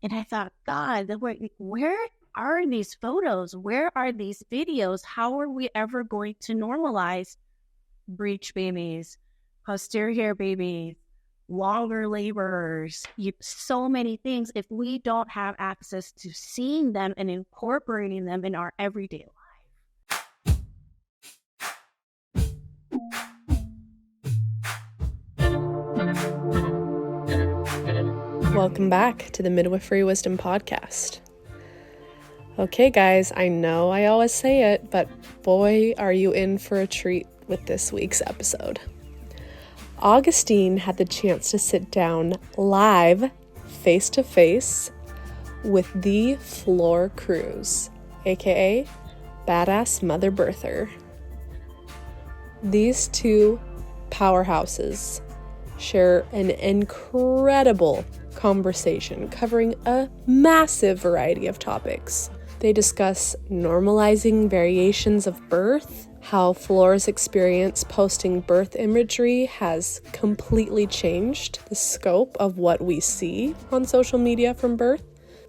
And I thought, God, where are these photos? Where are these videos? How are we ever going to normalize breech babies, posterior babies, longer laborers, so many things if we don't have access to seeing them and incorporating them in our everyday life? Welcome back to the Midwifery Wisdom Podcast. Okay, guys, I know I always say it, but boy, are you in for a treat with this week's episode. Augustine had the chance to sit down live, face-to-face, with the Flor Cruz, aka BadAssMotherBirther. These two powerhouses share an incredible conversation covering a massive variety of topics. They discuss normalizing variations of birth, how Flor's experience posting birth imagery has completely changed the scope of what we see on social media from birth,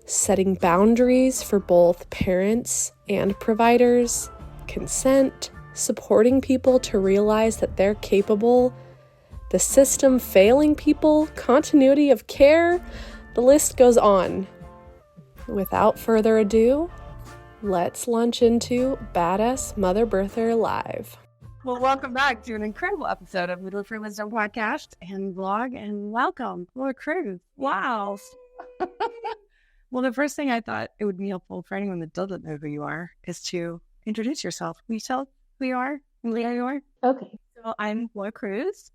setting boundaries for both parents and providers, consent, supporting people to realize that they're capable, the system failing people, continuity of care, the list goes on. Without further ado, let's launch into BadAssMotherBirther Live. Well, welcome back to an incredible episode of Midwifery Wisdom Podcast and vlog, and welcome, Flor Cruz. Wow. Well, the first thing I thought it would be helpful for anyone that doesn't know who you are is to introduce yourself. Will you tell who you are and where you are? Okay. So I'm Flor Cruz.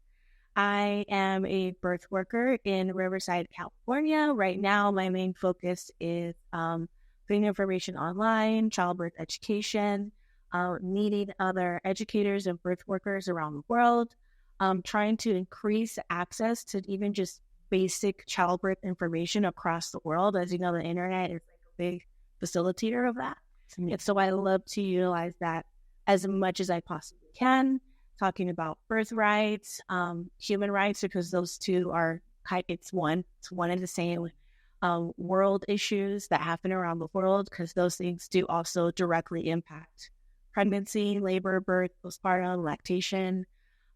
I am a birth worker in Riverside, California. Right now, my main focus is putting information online, childbirth education, meeting other educators and birth workers around the world, trying to increase access to even just basic childbirth information across the world. As you know, the internet is like a big facilitator of that. And so I love to utilize that as much as I possibly can, talking about birth rights, human rights, because those two are it's one and the same. World issues that happen around the world, because those things do also directly impact pregnancy, labor, birth, postpartum, lactation.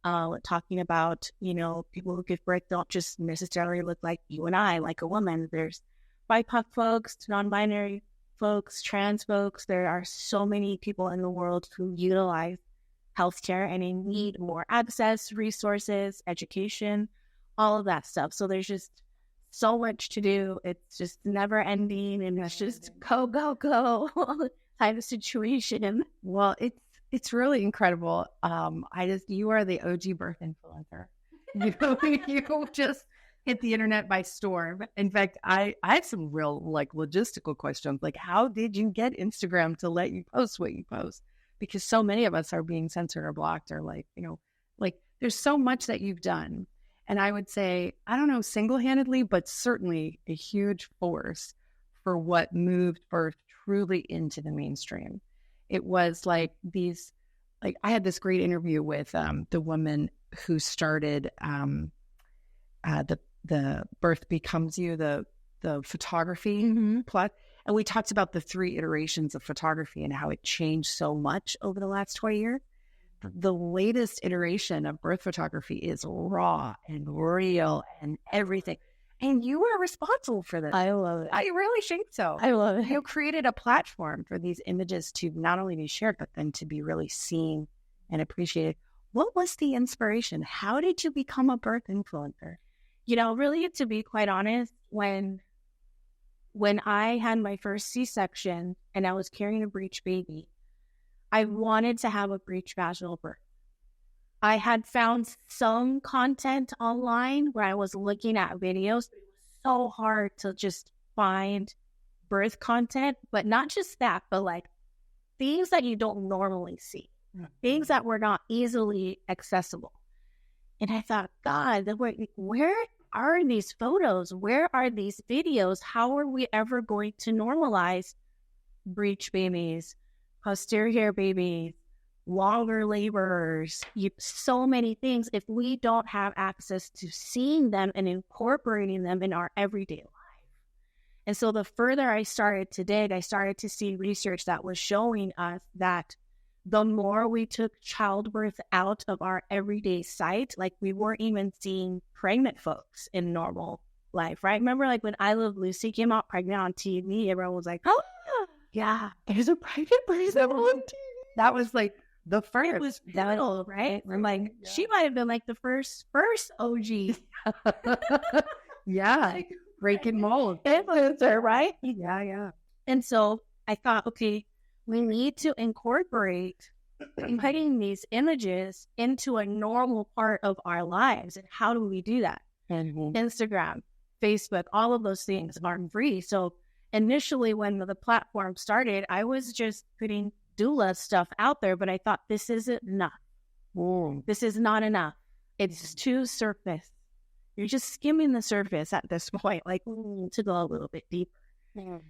Talking about, people who give birth don't just necessarily look like you and I, like a woman. There's BIPOC folks, non-binary folks, trans folks. There are so many people in the world who utilize healthcare and they need more access, resources, education, all of that stuff. So there's just so much to do. It's just never ending, and it's just go type of situation. Well, it's really incredible. You are the OG birth influencer. You just hit the internet by storm. In fact, I have some real logistical questions. Like, how did you get Instagram to let you post what you post? Because so many of us are being censored or blocked, or there's so much that you've done. And I would say, I don't know, single-handedly, but certainly a huge force for what moved birth truly into the mainstream. It was I had this great interview with the woman who started the Birth Becomes You, the photography plot. And we talked about the 3 iterations of photography and how it changed so much over the last 20 years. The latest iteration of birth photography is raw and real and everything. And you were responsible for this. I love it. I really think so. I love it. You created a platform for these images to not only be shared, but then to be really seen and appreciated. What was the inspiration? How did you become a birth influencer? Really, to be quite honest, when I had my first C-section and I was carrying a breech baby, I wanted to have a breech vaginal birth. I had found some content online where I was looking at videos. It was so hard to just find birth content, but not just that, but things that you don't normally see, things that were not easily accessible. And I thought, God, where are these photos? Where are these videos? How are we ever going to normalize breech babies, posterior babies, longer laborers, so many things if we don't have access to seeing them and incorporating them in our everyday life? And so the further I started to dig, I started to see research that was showing us that the more we took childbirth out of our everyday sight, like we weren't even seeing pregnant folks in normal life, right? Remember, like when I Love Lucy came out pregnant on TV, everyone was like, oh, yeah, there's a pregnant person on TV. That was like the first. It was pivotal, right? I'm like, she might have been like the first OG. Yeah. Like, breaking mold. Influencer, right? Yeah, yeah. And so I thought, okay, we need to incorporate putting these images into a normal part of our lives. And how do we do that? Instagram, Facebook, all of those things are free. So initially when the platform started, I was just putting doula stuff out there, but I thought this isn't enough. This is not enough. It's too surface. You're just skimming the surface at this point, like to go a little bit deeper.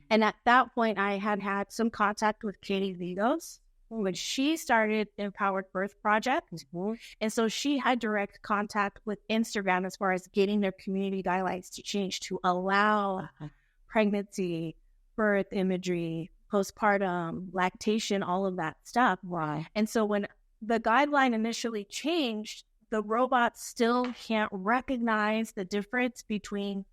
And at that point, I had some contact with Katie Vigos when she started Empowered Birth Project. And so she had direct contact with Instagram as far as getting their community guidelines to change to allow pregnancy, birth imagery, postpartum, lactation, all of that stuff. Wow. And so when the guideline initially changed, the robots still can't recognize the difference between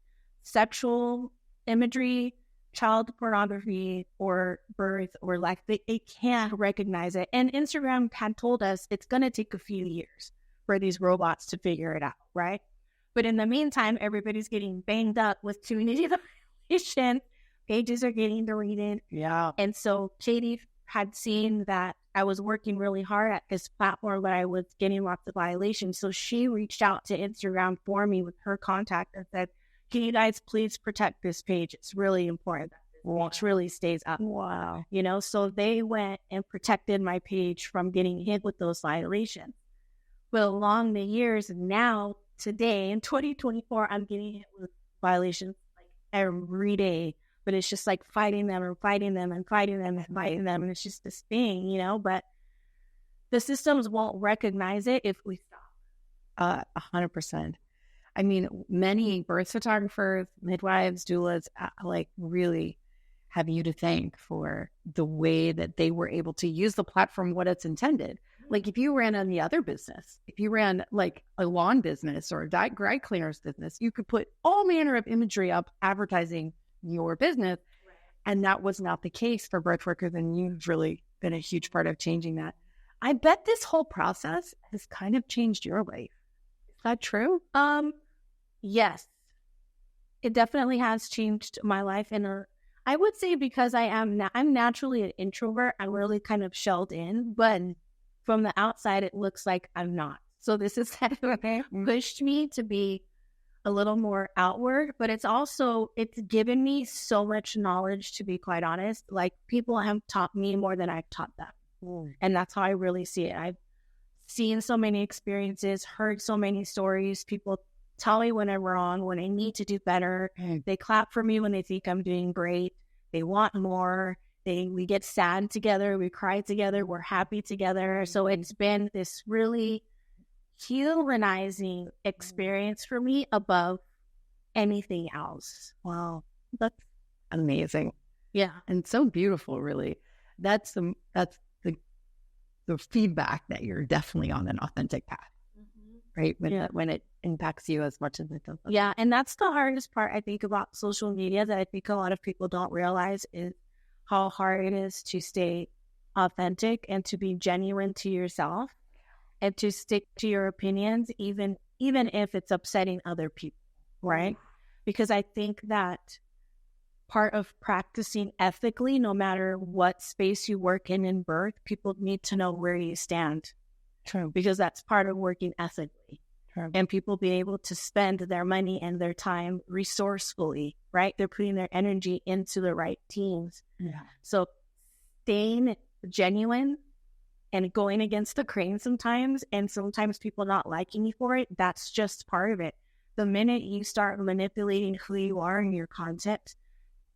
sexual imagery, child pornography, or birth, or like they can't recognize it. And Instagram had told us it's going to take a few years for these robots to figure it out, right? But in the meantime, everybody's getting banged up with community violation. Pages are getting deleted. Yeah. And so Katie had seen that I was working really hard at this platform, but I was getting lots of violations. So she reached out to Instagram for me with her contact and said, can you guys please protect this page? It's really important that this page really stays up. Wow. You know, so they went and protected my page from getting hit with those violations. But along the years, now, today, in 2024, I'm getting hit with violations like every day. But it's just like fighting them and fighting them and fighting them and fighting them. And it's just this thing, you know, but the systems won't recognize it if we stop. 100%. I mean, many birth photographers, midwives, doulas, like really have you to thank for the way that they were able to use the platform, what it's intended. Like if you ran any other business, if you ran like a lawn business or a dry cleaners business, you could put all manner of imagery up advertising your business. Right. And that was not the case for birth workers. And you've really been a huge part of changing that. I bet this whole process has kind of changed your life. Is that true? Yes, it definitely has changed my life. And I would say because I'm naturally an introvert, I'm really kind of shelled in, but from the outside, it looks like I'm not. So this has pushed me to be a little more outward, but it's given me so much knowledge, to be quite honest. Like people have taught me more than I've taught them. And that's how I really see it. I've seen so many experiences, heard so many stories. People tell me when I'm wrong, when I need to do better. They clap for me when they think I'm doing great. They want more. We get sad together. We cry together. We're happy together. So it's been this really humanizing experience for me above anything else. Wow. That's amazing. Yeah. And so beautiful, really. That's the feedback that you're definitely on an authentic path, right? When it impacts you as much as it does. Yeah. And that's the hardest part, I think, about social media that I think a lot of people don't realize is how hard it is to stay authentic and to be genuine to yourself and to stick to your opinions, even if it's upsetting other people, right? Because I think that part of practicing ethically, no matter what space you work in birth, people need to know where you stand. True. Because that's part of working ethically. True. And people be able to spend their money and their time resourcefully, right? They're putting their energy into the right teams. Yeah. So staying genuine and going against the grain sometimes, and sometimes people not liking you for it, that's just part of it. The minute you start manipulating who you are and your content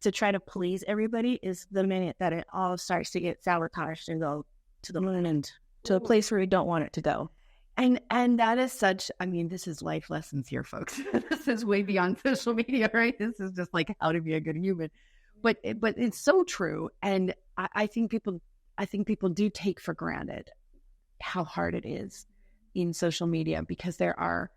to try to please everybody is the minute that it all starts to get sabotaged and go to the moon and to a place where you don't want it to go. And that is such, I mean, this is life lessons here, folks. This is way beyond social media, right? This is just like how to be a good human. But it's so true. And I think people do take for granted how hard it is in social media, because there are,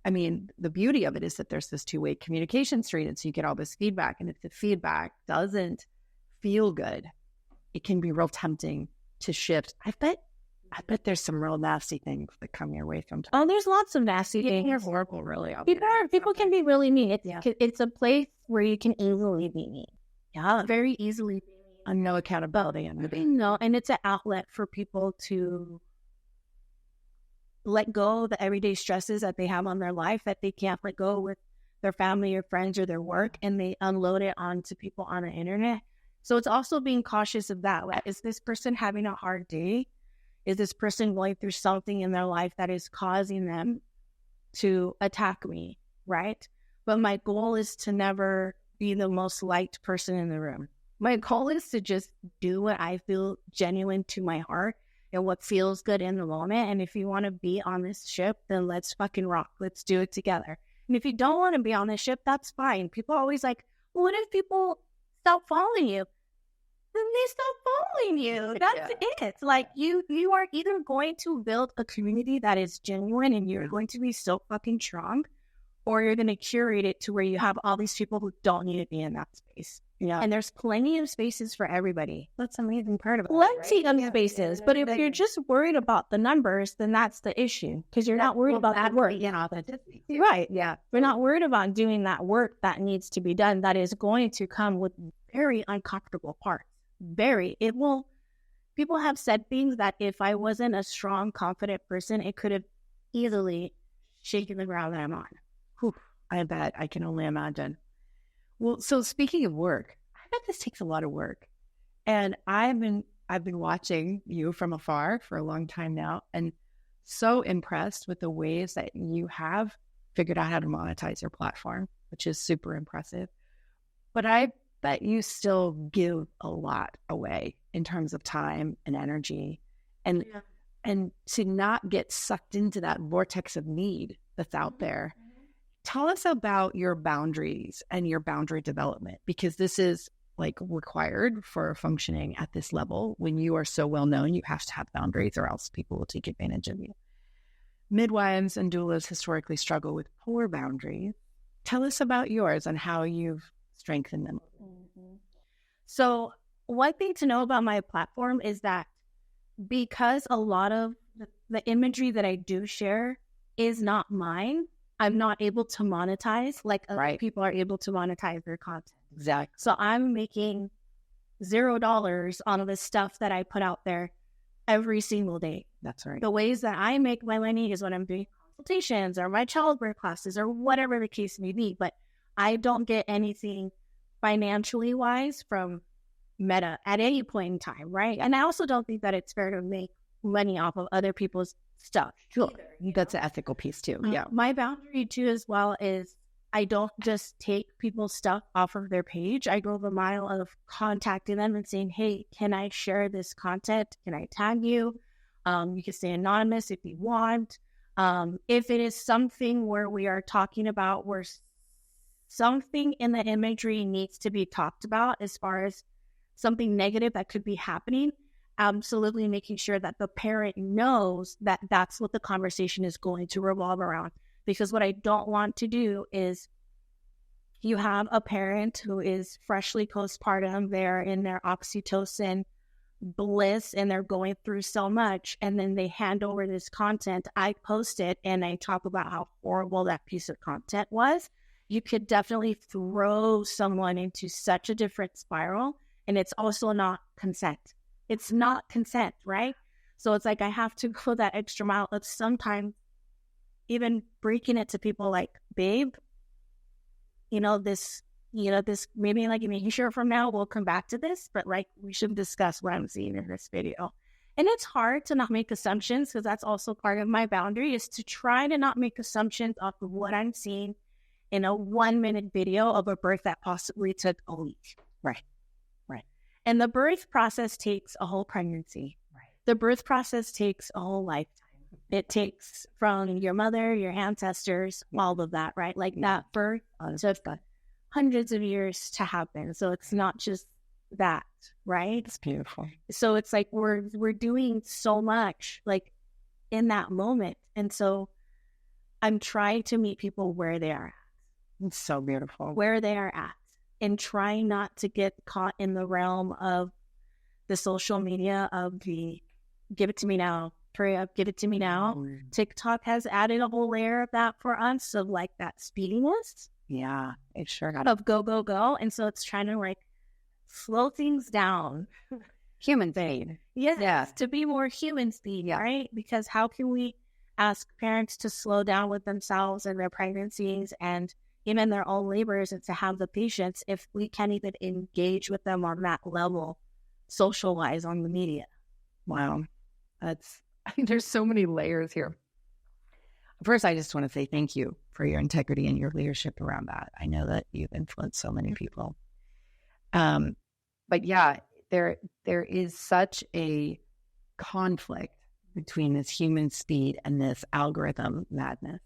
I mean, the beauty of it is that there's this two-way communication stream, and so you get all this feedback. And if the feedback doesn't feel good, it can be real tempting to shift. I bet there's some real nasty things that come your way sometimes. Oh, there's lots of nasty things. They're horrible, really. People can be really mean. It's a place where you can easily be mean. Yeah, very easily be mean. And no accountability. No, and it's an outlet for people to let go of the everyday stresses that they have on their life that they can't let go with their family or friends or their work, and they unload it onto people on the internet. So it's also being cautious of that. Like, is this person having a hard day? Is this person going through something in their life that is causing them to attack me, right? But my goal is to never be the most liked person in the room. My goal is to just do what I feel genuine to my heart and what feels good in the moment. And if you want to be on this ship, then let's fucking rock. Let's do it together. And if you don't want to be on this ship, that's fine. People are always like, well, what if people stop following you? Then they stop following you. That's it. Like, you are either going to build a community that is genuine and you're going to be so fucking strong, or you're going to curate it to where you have all these people who don't need to be in that space. Yeah. And there's plenty of spaces for everybody. That's the amazing part of it. Plenty of spaces. But if you're just worried about the numbers, then that's the issue. Because you're not worried about that work. Authenticity. Right. Yeah. We're not worried about doing that work that needs to be done, that is going to come with very uncomfortable parts. People have said things that if I wasn't a strong, confident person, it could have easily shaken the ground that I'm on. Whew, I bet. I can only imagine. Well, so speaking of work, I bet this takes a lot of work. And I've been watching you from afar for a long time now, and so impressed with the ways that you have figured out how to monetize your platform, which is super impressive. But I bet you still give a lot away in terms of time and energy, and to not get sucked into that vortex of need that's out there. Tell us about your boundaries and your boundary development, because this is like required for functioning at this level. When you are so well known, you have to have boundaries or else people will take advantage of you. Midwives and doulas historically struggle with poor boundaries. Tell us about yours and how you've strengthened them. So one thing to know about my platform is that because a lot of the imagery that I do share is not mine, I'm not able to monetize like other people are able to monetize their content. Exactly. So I'm making $0 on the stuff that I put out there every single day. That's right. The ways that I make my money is when I'm doing consultations or my childbirth classes or whatever the case may be. But I don't get anything financially wise from Meta at any point in time, right? And I also don't think that it's fair to make money off of other people's stuff. Sure. That's an ethical piece too. Yeah. My boundary too as well is I don't just take people's stuff off of their page. I go the mile of contacting them and saying, hey, can I share this content? Can I tag you? You can stay anonymous if you want. If it is something where we are talking about where something in the imagery needs to be talked about as far as something negative that could be happening, absolutely making sure that the parent knows that that's what the conversation is going to revolve around. Because what I don't want to do is you have a parent who is freshly postpartum, they're in their oxytocin bliss and they're going through so much, and then they hand over this content. I post it and I talk about how horrible that piece of content was. You could definitely throw someone into such a different spiral, and it's also not consent. It's not consent, right? So it's like I have to go that extra mile of sometimes even breaking it to people like, babe, this, maybe like making sure from now we'll come back to this, but like we should discuss what I'm seeing in this video. And it's hard to not make assumptions, because that's also part of my boundary, is to try to not make assumptions off of what I'm seeing in a 1-minute video of a birth that possibly took a week. Right. And the birth process takes a whole pregnancy. Right. The birth process takes a whole lifetime. It takes from your mother, your ancestors, all of that, right? Like that birth took hundreds of years to happen. So it's not just that, right? It's beautiful. So it's like we're doing so much like in that moment. And so I'm trying to meet people where they are at. It's so beautiful. Where they are at. And trying not to get caught in the realm of the social media of the give it to me now, hurry up, give it to me now. TikTok has added a whole layer of that for us, of like that speediness. Yeah, it sure got of go, go, go. And so it's trying to like slow things down. Human speed. Yes, to be more human speed, right? Because how can we ask parents to slow down with themselves and their pregnancies and even their own labors and to have the patience if we can't even engage with them on that level, social-wise on the media? Wow. There's so many layers here. First, I just want to say thank you for your integrity and your leadership around that. I know that you've influenced so many people. But yeah, there is such a conflict between this human speed and this algorithm madness.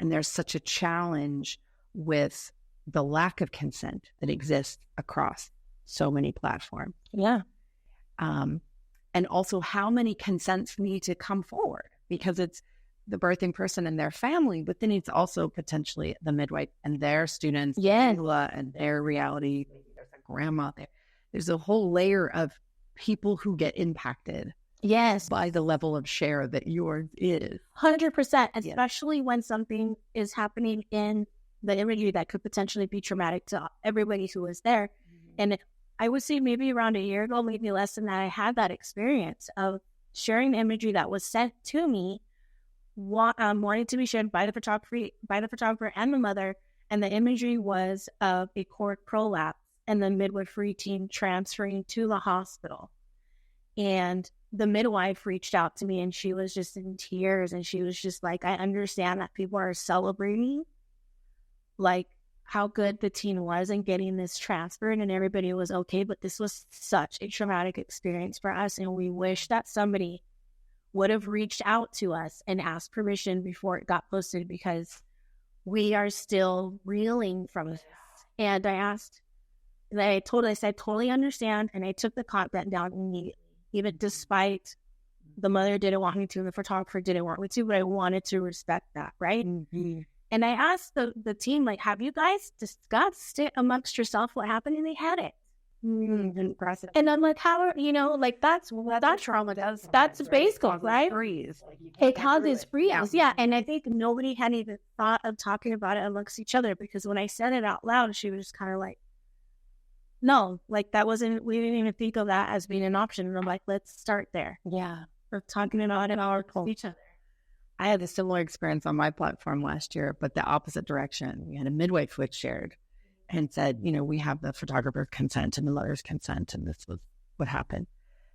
And there's such a challenge with the lack of consent that exists across so many platforms. Yeah. And also how many consents need to come forward, because it's the birthing person and their family, but then it's also potentially the midwife and their students, and their reality. There's a grandma there. There's a whole layer of people who get impacted. Yes. By the level of share that yours is. 100%, especially when something is happening in the imagery that could potentially be traumatic to everybody who is there. And I would say maybe around a year ago, maybe less than that, I had that experience of sharing the imagery that was sent to me, wanting to be shared by the photographer and the mother. And the imagery was of a cord prolapse and the midwifery team transferring to the hospital. And the midwife reached out to me and she was just in tears. And she was just like, I understand that people are celebrating like how good the teen was in getting this transferred and everybody was okay. But this was such a traumatic experience for us. And we wish that somebody would have reached out to us and asked permission before it got posted, because we are still reeling from this. And I said, totally understand. And I took the content down immediately. Even despite the mother didn't want me to and the photographer didn't want me to, but I wanted to respect that, right? Mm-hmm. And I asked the team, like, have you guys discussed it amongst yourself what happened? And they had it. Impressive. And I'm like, how, like that's trauma does. That's basic, right? It causes freeze. Yeah. And I think nobody had even thought of talking about it amongst each other, because when I said it out loud, she was just kind of like, no, like we didn't even think of that as being an option. And I'm like, let's start there. Yeah. We're talking about it with each other. I had a similar experience on my platform last year, but the opposite direction. We had a midwife who had shared and said, we have the photographer's consent and the mother's consent, and this was what happened.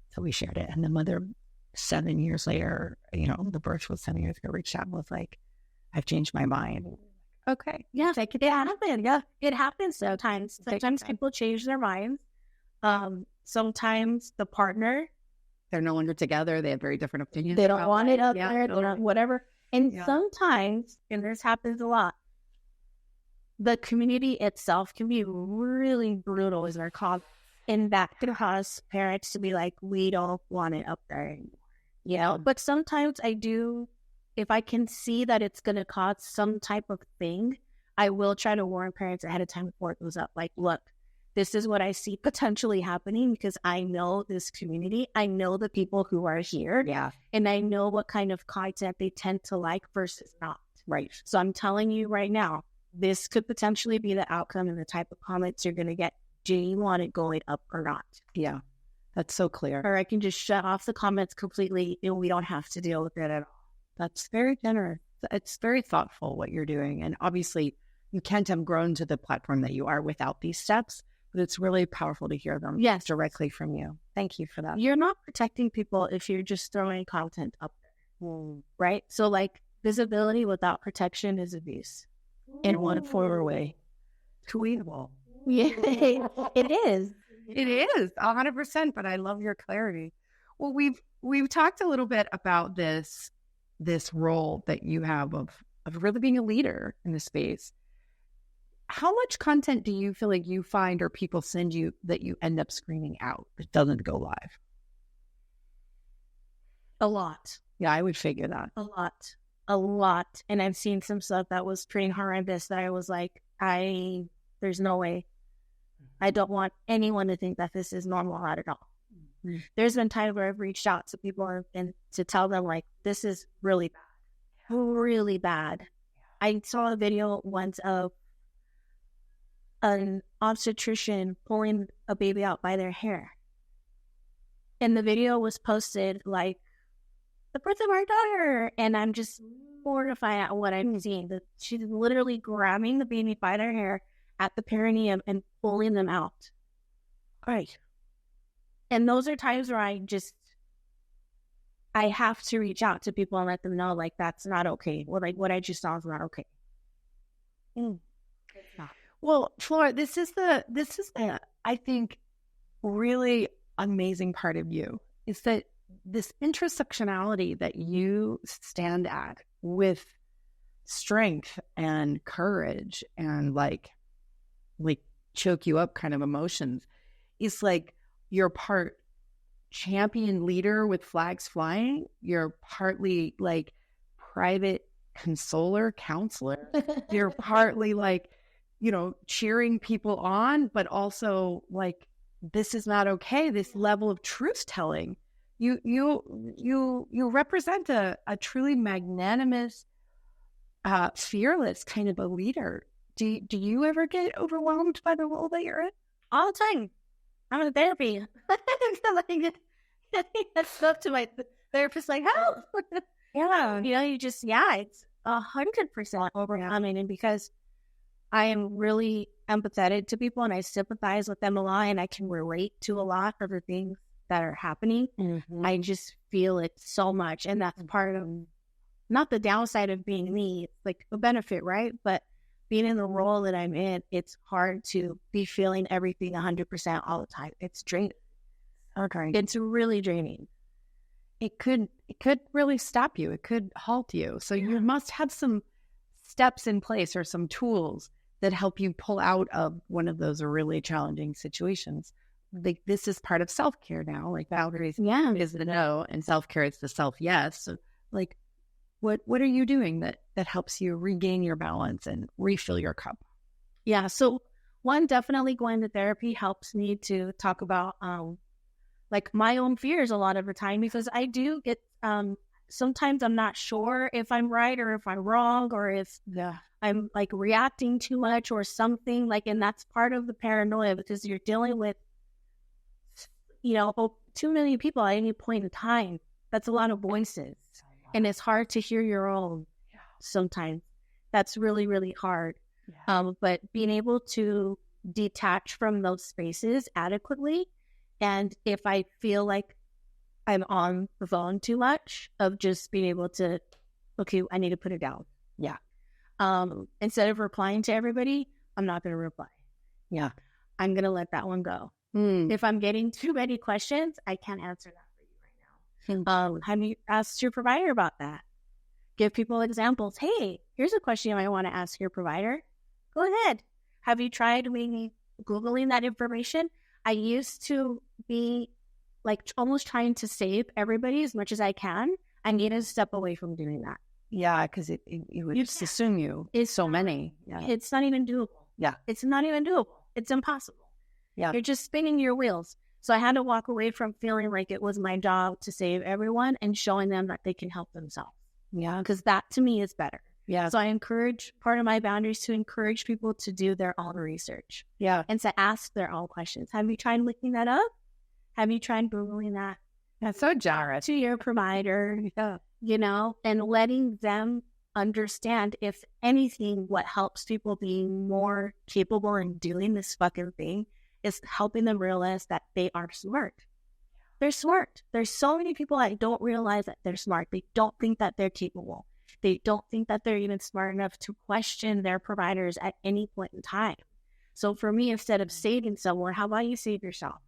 So we shared it. And the mother, 7 years later, the birth was 7 years ago, reached out and was like, I've changed my mind. Okay. Yeah. It happens. Yeah. It happens sometimes. Sometimes people change their minds. Sometimes the partner, they're no longer together. They have very different opinions. They don't want it up there. They don't, whatever. And sometimes, and this happens a lot, the community itself can be really brutal, as they're called. And that can cause parents to be like, we don't want it up there anymore. But sometimes I do, if I can see that it's going to cause some type of thing, I will try to warn parents ahead of time before it goes up. Like, look, this is what I see potentially happening, because I know this community. I know the people who are here. Yeah. And I know what kind of content they tend to like versus not. Right. So I'm telling you right now, this could potentially be the outcome and the type of comments you're going to get. Do you want it going up or not? Yeah. That's so clear. Or I can just shut off the comments completely and we don't have to deal with it at all. That's very generous. It's very thoughtful what you're doing. And obviously you can't have grown to the platform that you are without these steps, but it's really powerful to hear them directly from you. Thank you for that. You're not protecting people if you're just throwing content up there, right? So like visibility without protection is abuse in one form or way. Tweetable. Yeah, it is. It is 100%, but I love your clarity. Well, we've talked a little bit about this this role that you have of really being a leader in the space, how much content do you feel like you find or people send you that you end up screening out that doesn't go live? A lot. Yeah, I would figure that. A lot. And I've seen some stuff that was pretty horrendous that I was like, there's no way. I don't want anyone to think that this is normal at all. Mm-hmm. There's been times where I've reached out to people and to tell them, like, this is really bad. Really bad. I saw a video once of an obstetrician pulling a baby out by their hair. And the video was posted like, the birth of our daughter. And I'm just mortified at what I'm seeing. That she's literally grabbing the baby by their hair at the perineum and pulling them out. Right. And those are times where I have to reach out to people and let them know, like, that's not okay. Or like, what I just saw is not okay. Well, Flor, this is the I think really amazing part of you is that this intersectionality that you stand at with strength and courage and like choke you up kind of emotions is like you're part champion leader with flags flying. You're partly like private consoler, counselor. You're partly like, cheering people on, but also like, this is not okay. This level of truth telling. You represent a truly magnanimous, fearless kind of a leader. Do you ever get overwhelmed by the role that you're in? All the time. I'm in therapy. I spoke to my therapist like, help. Yeah. It's 100% overwhelming. And because I am really empathetic to people and I sympathize with them a lot and I can relate to a lot of the things that are happening. Mm-hmm. I just feel it so much. And that's part of, not the downside of being me, it's like a benefit, right? But being in the role that I'm in, it's hard to be feeling everything 100% all the time. It's draining. Okay. It's really draining. It could really stop you. It could halt you. So you must have some steps in place or some tools that help you pull out of one of those really challenging situations. Like, this is part of self-care now. Like, boundaries is the no, and self-care is the self-yes. So, like, what are you doing that helps you regain your balance and refill your cup? Yeah. So one, definitely going to therapy helps me to talk about like my own fears a lot of the time, because I do get sometimes I'm not sure if I'm right or if I'm wrong or if I'm like reacting too much or something, like, and that's part of the paranoia, because you're dealing with, too many people at any point in time. That's a lot of voices. And it's hard to hear your own sometimes. That's really, really hard. Yeah. But being able to detach from those spaces adequately, and if I feel like I'm on the phone too much, of just being able to, okay, I need to put it down. Yeah. Instead of replying to everybody, I'm not going to reply. Yeah. I'm going to let that one go. If I'm getting too many questions, I can't answer that for you right now. Have you asked your provider about that? Give people examples. Hey, here's a question you might want to ask your provider. Go ahead. Have you tried maybe Googling that information? I used to be like almost trying to save everybody as much as I can. I need to step away from doing that. Yeah, because it would just assume it's so many. Yeah. It's not even doable. Yeah. It's not even doable. It's impossible. Yeah. You're just spinning your wheels. So I had to walk away from feeling like it was my job to save everyone and showing them that they can help themselves. Yeah. Because that to me is better. Yeah. So I encourage, part of my boundaries, to encourage people to do their own research. Yeah. And to ask their own questions. Have you tried looking that up? Have you tried Googling that? That's so generous. To your provider, and letting them understand, if anything, what helps people be more capable in doing this fucking thing is helping them realize that they are smart. They're smart. There's so many people that don't realize that they're smart. They don't think that they're capable. They don't think that they're even smart enough to question their providers at any point in time. So for me, instead of saving someone, how about you save yourself?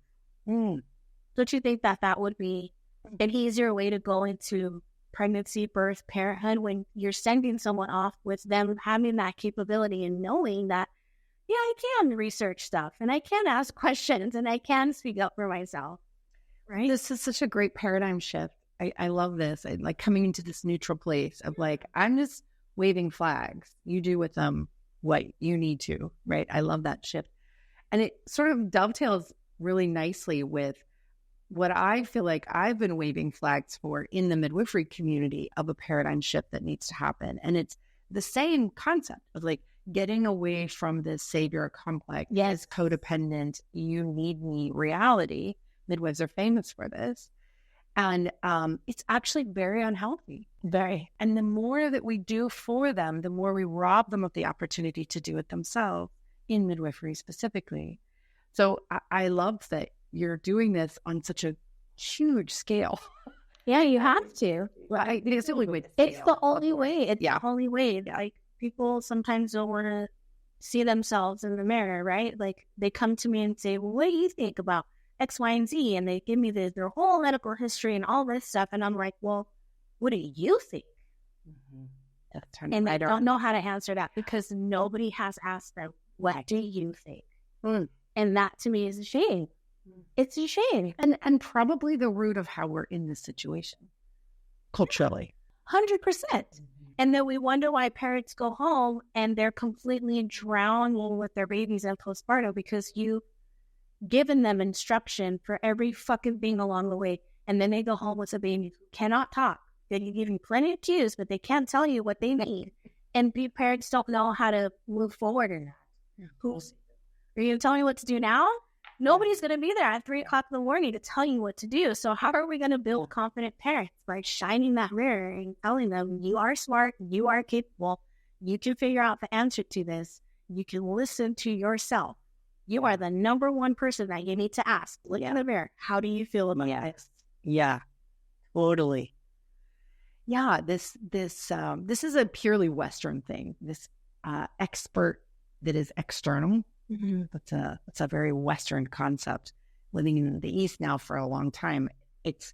Don't you think that would be an easier way to go into pregnancy, birth, parenthood, when you're sending someone off with them having that capability and knowing that, yeah, I can research stuff and I can ask questions and I can speak up for myself. Right? This is such a great paradigm shift. I love this. I like coming into this neutral place of like, I'm just waving flags. You do with them what you need to, right? I love that shift. And it sort of dovetails really nicely with what I feel like I've been waving flags for in the midwifery community of a paradigm shift that needs to happen. And it's the same concept of like getting away from this savior complex, yes, codependent, you need me reality. Midwives are famous for this. And it's actually very unhealthy. very. And the more that we do for them, the more we rob them of the opportunity to do it themselves in midwifery specifically. So I love that you're doing this on such a huge scale. Yeah, you have to. It's the only way. It's the only way. It's Yeah. the only way. Like, people sometimes don't want to see themselves in the mirror, right? Like, they come to me and say, well, what do you think about X, Y, and Z? And they give me their whole medical history and all this stuff. And I'm like, well, what do you think? Mm-hmm. And I don't know how to answer that because nobody has asked them, what do you think? And that to me is a shame. It's a shame. And probably the root of how we're in this situation culturally. 100%. And then we wonder why parents go home and they're completely drowning with their babies in postpartum because you've given them instruction for every fucking thing along the way. And then they go home with a baby who cannot talk. They can give you plenty of cues, but they can't tell you what they need. And parents don't know how to move forward in that. Are you going to tell me what to do now? Nobody's going to be there at 3 o'clock in the morning to tell you what to do. So how are we going to build confident parents? By shining that mirror and telling them, you are smart, you are capable, you can figure out the answer to this. You can listen to yourself. You are the number one person that you need to ask. Look in the mirror. How do you feel about this? Yeah, totally. Yeah, this is a purely Western thing. This expert that is external. Mm-hmm. That's a very Western concept. Living in the East now for a long time, it's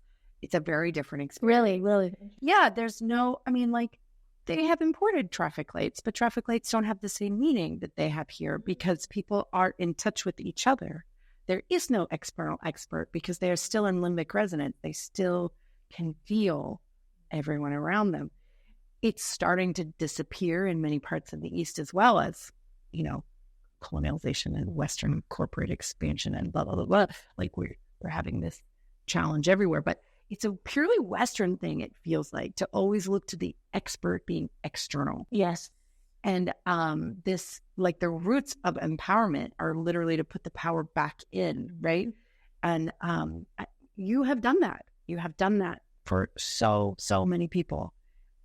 a very different experience. Really. Yeah, there's no. I mean, like they have imported traffic lights, but traffic lights don't have the same meaning that they have here because people are in touch with each other. There is no external expert because they are still in limbic resonance. They still can feel everyone around them. It's starting to disappear in many parts of the East as well as, colonialization and Western corporate expansion and blah, blah, blah, blah. Like we're having this challenge everywhere, but it's a purely Western thing. It feels like to always look to the expert being external. Yes. And this, like the roots of empowerment are literally to put the power back in, right? And you have done that. You have done that for so many people.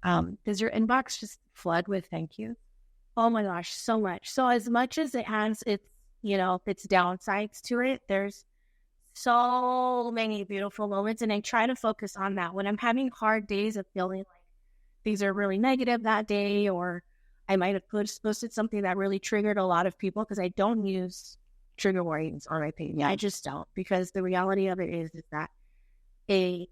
Does your inbox just flood with thank you? Oh my gosh, so much. So as much as it has its downsides to it, there's so many beautiful moments. And I try to focus on that. When I'm having hard days of feeling like things are really negative that day, or I might have posted something that really triggered a lot of people because I don't use trigger warnings on my page. I just don't, because the reality of it is that a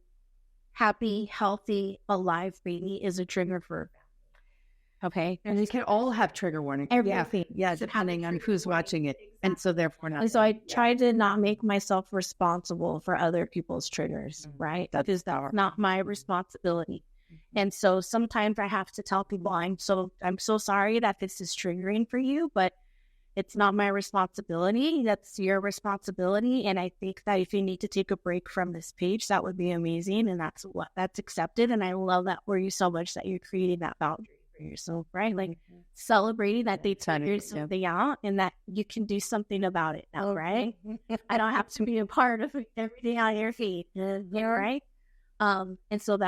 happy, healthy, alive baby is a trigger for okay. And they can all have trigger warnings. Everything. Yeah, depending on who's watching it. And so therefore not. And so I try to not make myself responsible for other people's triggers, right? Because that's not my responsibility. And so sometimes I have to tell people, I'm so sorry that this is triggering for you, but it's not my responsibility. That's your responsibility. And I think that if you need to take a break from this page, that would be amazing. And that's accepted. And I love that for you so much that you're creating that boundary for yourself, right? Like celebrating that they figured something out and that you can do something about it now, right? I don't have to be a part of everything on your feed, right? And so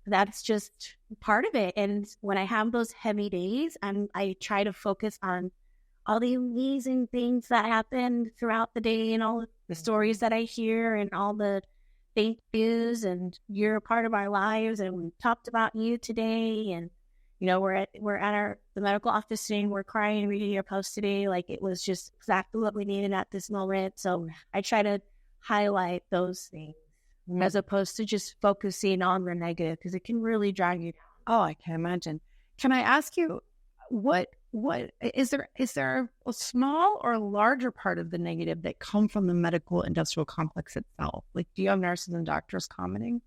that's just part of it. And when I have those heavy days, I try to focus on all the amazing things that happen throughout the day and all the stories that I hear and all the thank yous and you're a part of our lives and we talked about you today and we're at the medical office today and we're crying reading your post today. Like it was just exactly what we needed at this moment. So I try to highlight those things as opposed to just focusing on the negative, because it can really drag you down. Oh, I can imagine. Can I ask you, what is there a small or larger part of the negative that come from the medical industrial complex itself? Like, do you have nurses and doctors commenting,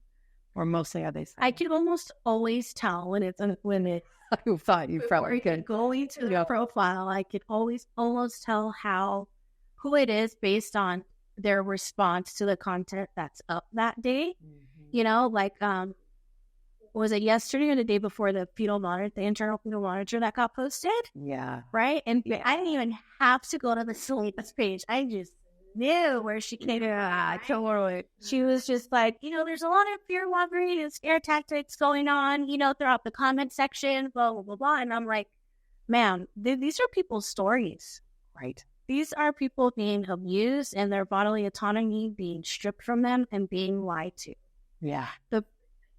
or mostly are they? I can almost always tell when it's You thought you probably could. Going to the profile, I could always almost tell who it is based on their response to the content that's up that day. You know, like was it yesterday or the day before the internal fetal monitor that got posted? Yeah. Right? And I didn't even have to go to the syllabus page. I just knew where she came from. Yeah, totally. She was just like, you know, there's a lot of fear-mongering and scare tactics going on, you know, throughout the comment section, blah, blah, blah, blah. And I'm like, man, these are people's stories. Right. These are people being abused and their bodily autonomy being stripped from them and being lied to. Yeah.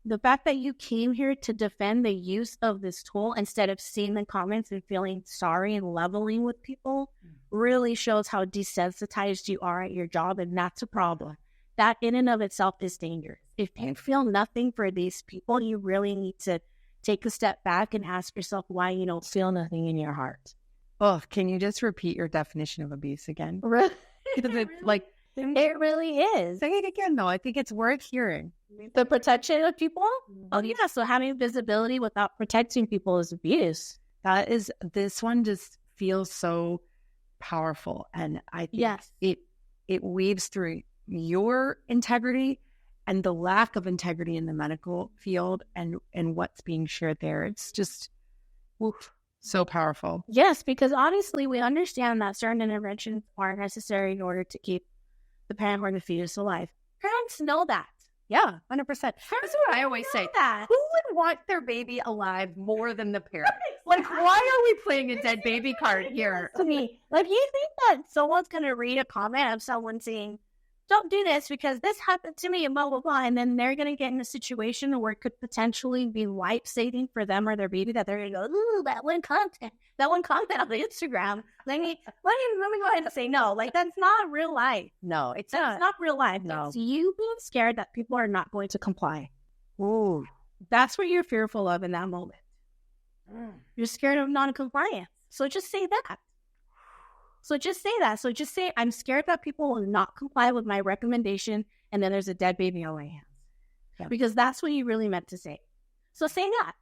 The fact that you came here to defend the use of this tool instead of seeing the comments and feeling sorry and leveling with people really shows how desensitized you are at your job, and that's a problem. That in and of itself is dangerous. If you feel nothing for these people, you really need to take a step back and ask yourself why you don't feel nothing in your heart. Oh, can you just repeat your definition of abuse again? Really? It really is. Say it again, though. I think it's worth hearing. The protection of people? Oh, yeah. So having visibility without protecting people is abuse. This one just feels so powerful. And I think it weaves through your integrity and the lack of integrity in the medical field and what's being shared there. It's just so powerful. Yes, because honestly, we understand that certain interventions are necessary in order to keep the parent or the fetus alive. Parents know that. Yeah, 100%. That's what I always say. That. Who would want their baby alive more than the parent? Like, why are we playing a dead baby card here? To me, like, you think that someone's going to read a comment of someone saying, don't do this because this happened to me and blah, blah, blah. And then they're going to get in a situation where it could potentially be life-saving for them or their baby, that they're going to go, ooh, that one content on the Instagram. Let me go ahead and say no. Like, that's not real life. No, it's not real life. No. It's you being scared that people are not going to comply. Ooh. That's what you're fearful of in that moment. You're scared of non-compliance. So just say that. So just say, I'm scared that people will not comply with my recommendation, and then there's a dead baby on my hands. Yeah. Because that's what you really meant to say. So say that.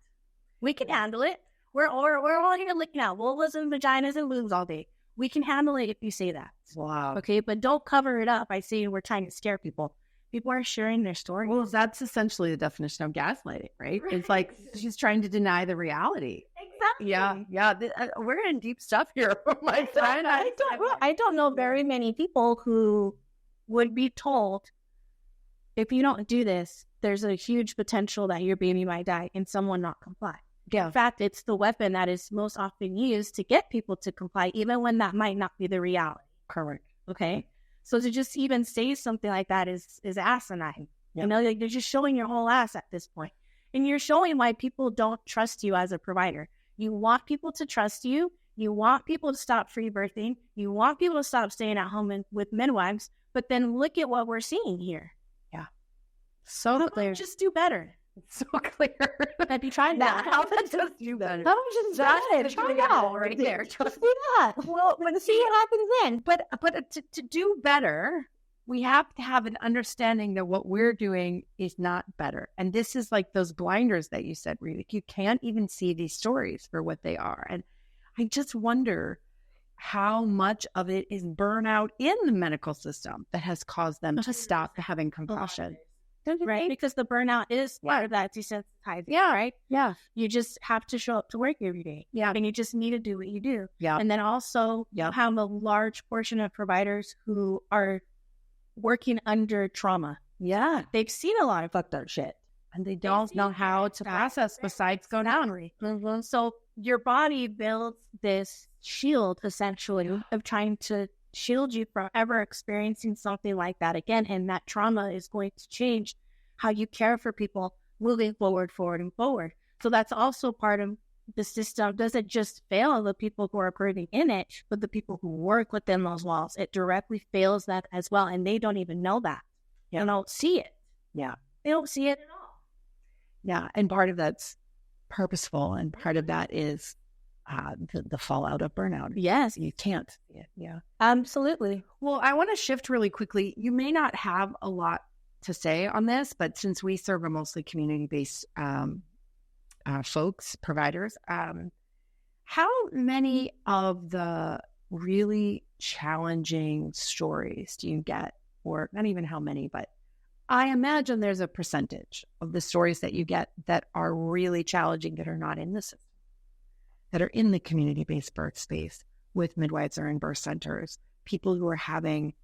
We can handle it. We're all here looking at vulvas and vaginas and boobs all day. We can handle it if you say that. Wow. Okay, but don't cover it up by saying we're trying to scare people. People are sharing their story. Well, that's essentially the definition of gaslighting, right? It's like she's trying to deny the reality. Exactly. Yeah. We're in deep stuff here. I don't know very many people who would be told, if you don't do this, there's a huge potential that your baby might die and someone not comply. Yeah. In fact, it's the weapon that is most often used to get people to comply, even when that might not be the reality. Correct. Okay. So to just even say something like that is asinine. Yeah. You know, like, you're just showing your whole ass at this point. And you're showing why people don't trust you as a provider. You want people to trust you. You want people to stop free birthing. You want people to stop staying at home with midwives. But then look at what we're seeing here. Yeah. So clear. Just do better. It's so clear. Have you tried that? How about just do better? How about just try it out right there? Just do that. Well, see what happens then. But to do better, we have to have an understanding that what we're doing is not better. And this is like those blinders that you said, Rita. You can't even see these stories for what they are. And I just wonder how much of it is burnout in the medical system that has caused them to stop having compassion. Right? Because the burnout is part of that desensitizing. Yeah. Right? Yeah. You just have to show up to work every day. Yeah. And you just need to do what you do. Yeah. And then also have a large portion of providers who are working under trauma. Yeah. They've seen a lot of fucked up shit. And they don't know how to process besides go down. Mm-hmm. So your body builds this shield, essentially, of trying to shield you from ever experiencing something like that again. And that trauma is going to change how you care for people moving forward. So that's also part of the system. Doesn't just fail the people who are hurting in it, but the people who work within those walls. It directly fails that as well. And they don't even know that. They don't see it. Yeah. They don't see it at all. Yeah. And part of that's purposeful, and part of that is the fallout of burnout. Yes. You can't see it. Yeah. Absolutely. Well, I want to shift really quickly. You may not have a lot to say on this, but since we serve a mostly community-based folks, providers, how many of the really challenging stories do you get? Or not even how many, but I imagine there's a percentage of the stories that you get that are really challenging, that are not in the system, that are in the community-based birth space with midwives or in birth centers, people who are having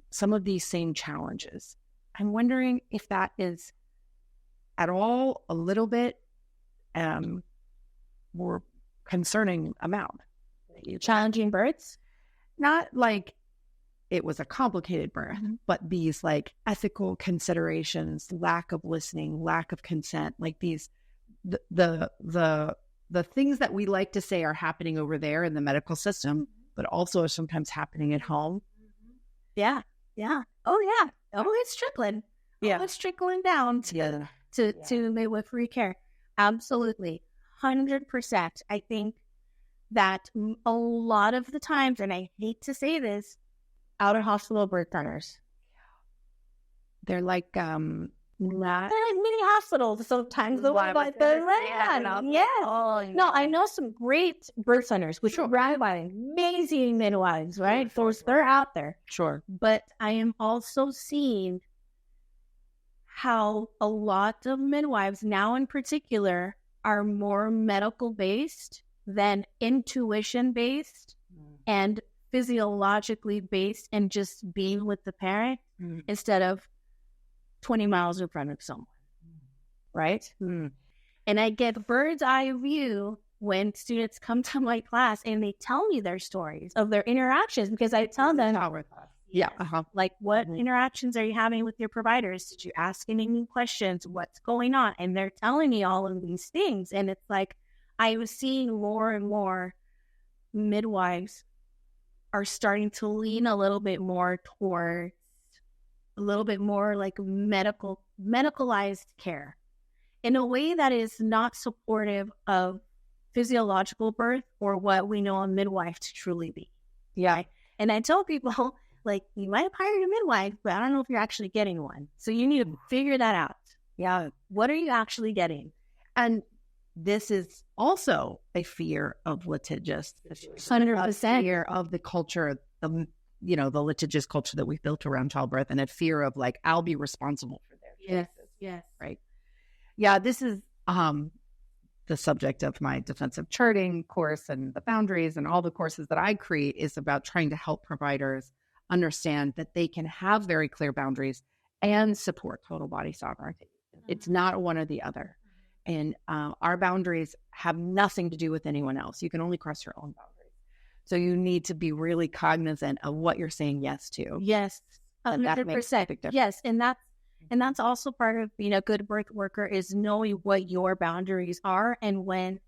some of these same challenges. I'm wondering if that is at all a little bit more concerning amount. Challenging births? Not like it was a complicated birth, but these like ethical considerations, lack of listening, lack of consent, like these, the things that we like to say are happening over there in the medical system, but also are sometimes happening at home. Yeah. Yeah. Oh, yeah. Oh, it's trickling. Yeah. Oh, it's trickling down to midwifery care. Absolutely. 100%. I think that a lot of the times, and I hate to say this, out of hospital birth centers, they're like they're like mini hospitals sometimes. Yeah. No, I know some great birth centers which run by amazing midwives, right? They're out there. Sure. But I am also seeing how a lot of midwives now in particular are more medical based than intuition based and physiologically based, and just being with the parent instead of 20 miles in front of someone. Right? And I get bird's eye view when students come to my class and they tell me their stories of their interactions, because I tell them, like, what interactions are you having with your providers? Did you ask any new questions? What's going on? And they're telling me all of these things. And it's like, I was seeing more and more midwives are starting to lean a little bit more towards a little bit more like medicalized care in a way that is not supportive of physiological birth or what we know a midwife to truly be. Yeah. And I tell people, like, you might have hired a midwife, but I don't know if you're actually getting one. So you need to figure that out. Yeah. What are you actually getting? And this is also a fear of litigious. 100%. A fear of the culture, the litigious culture that we've built around childbirth, and a fear of like, I'll be responsible for their choices. Yes. Right. Yeah. This is the subject of my defensive charting course, and the boundaries and all the courses that I create is about trying to help providers understand that they can have very clear boundaries and support total body sovereignty. It's not one or the other. And our boundaries have nothing to do with anyone else. You can only cross your own boundaries. So you need to be really cognizant of what you're saying yes to. Yes, 100%. Yes, and that's also part of being a good birth worker, is knowing what your boundaries are and when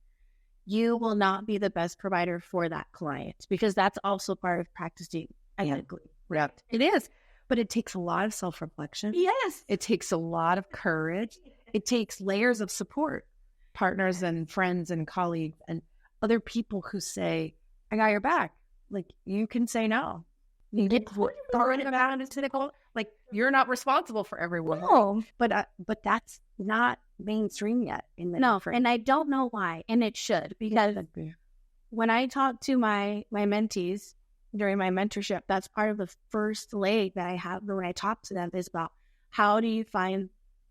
you will not be the best provider for that client, because that's also part of practicing ethically. Yeah, it is. But it takes a lot of self-reflection. Yes. It takes a lot of courage. It takes layers of support, partners and friends and colleagues and other people who say, I got your back. Like, you can say no. You get throwing it out into the cold. Like, you're not responsible for everyone. No. But that's not mainstream yet. And I don't know why. And it should, because when I talk to my mentees during my mentorship, that's part of the first leg that I have when I talk to them, is about how do you find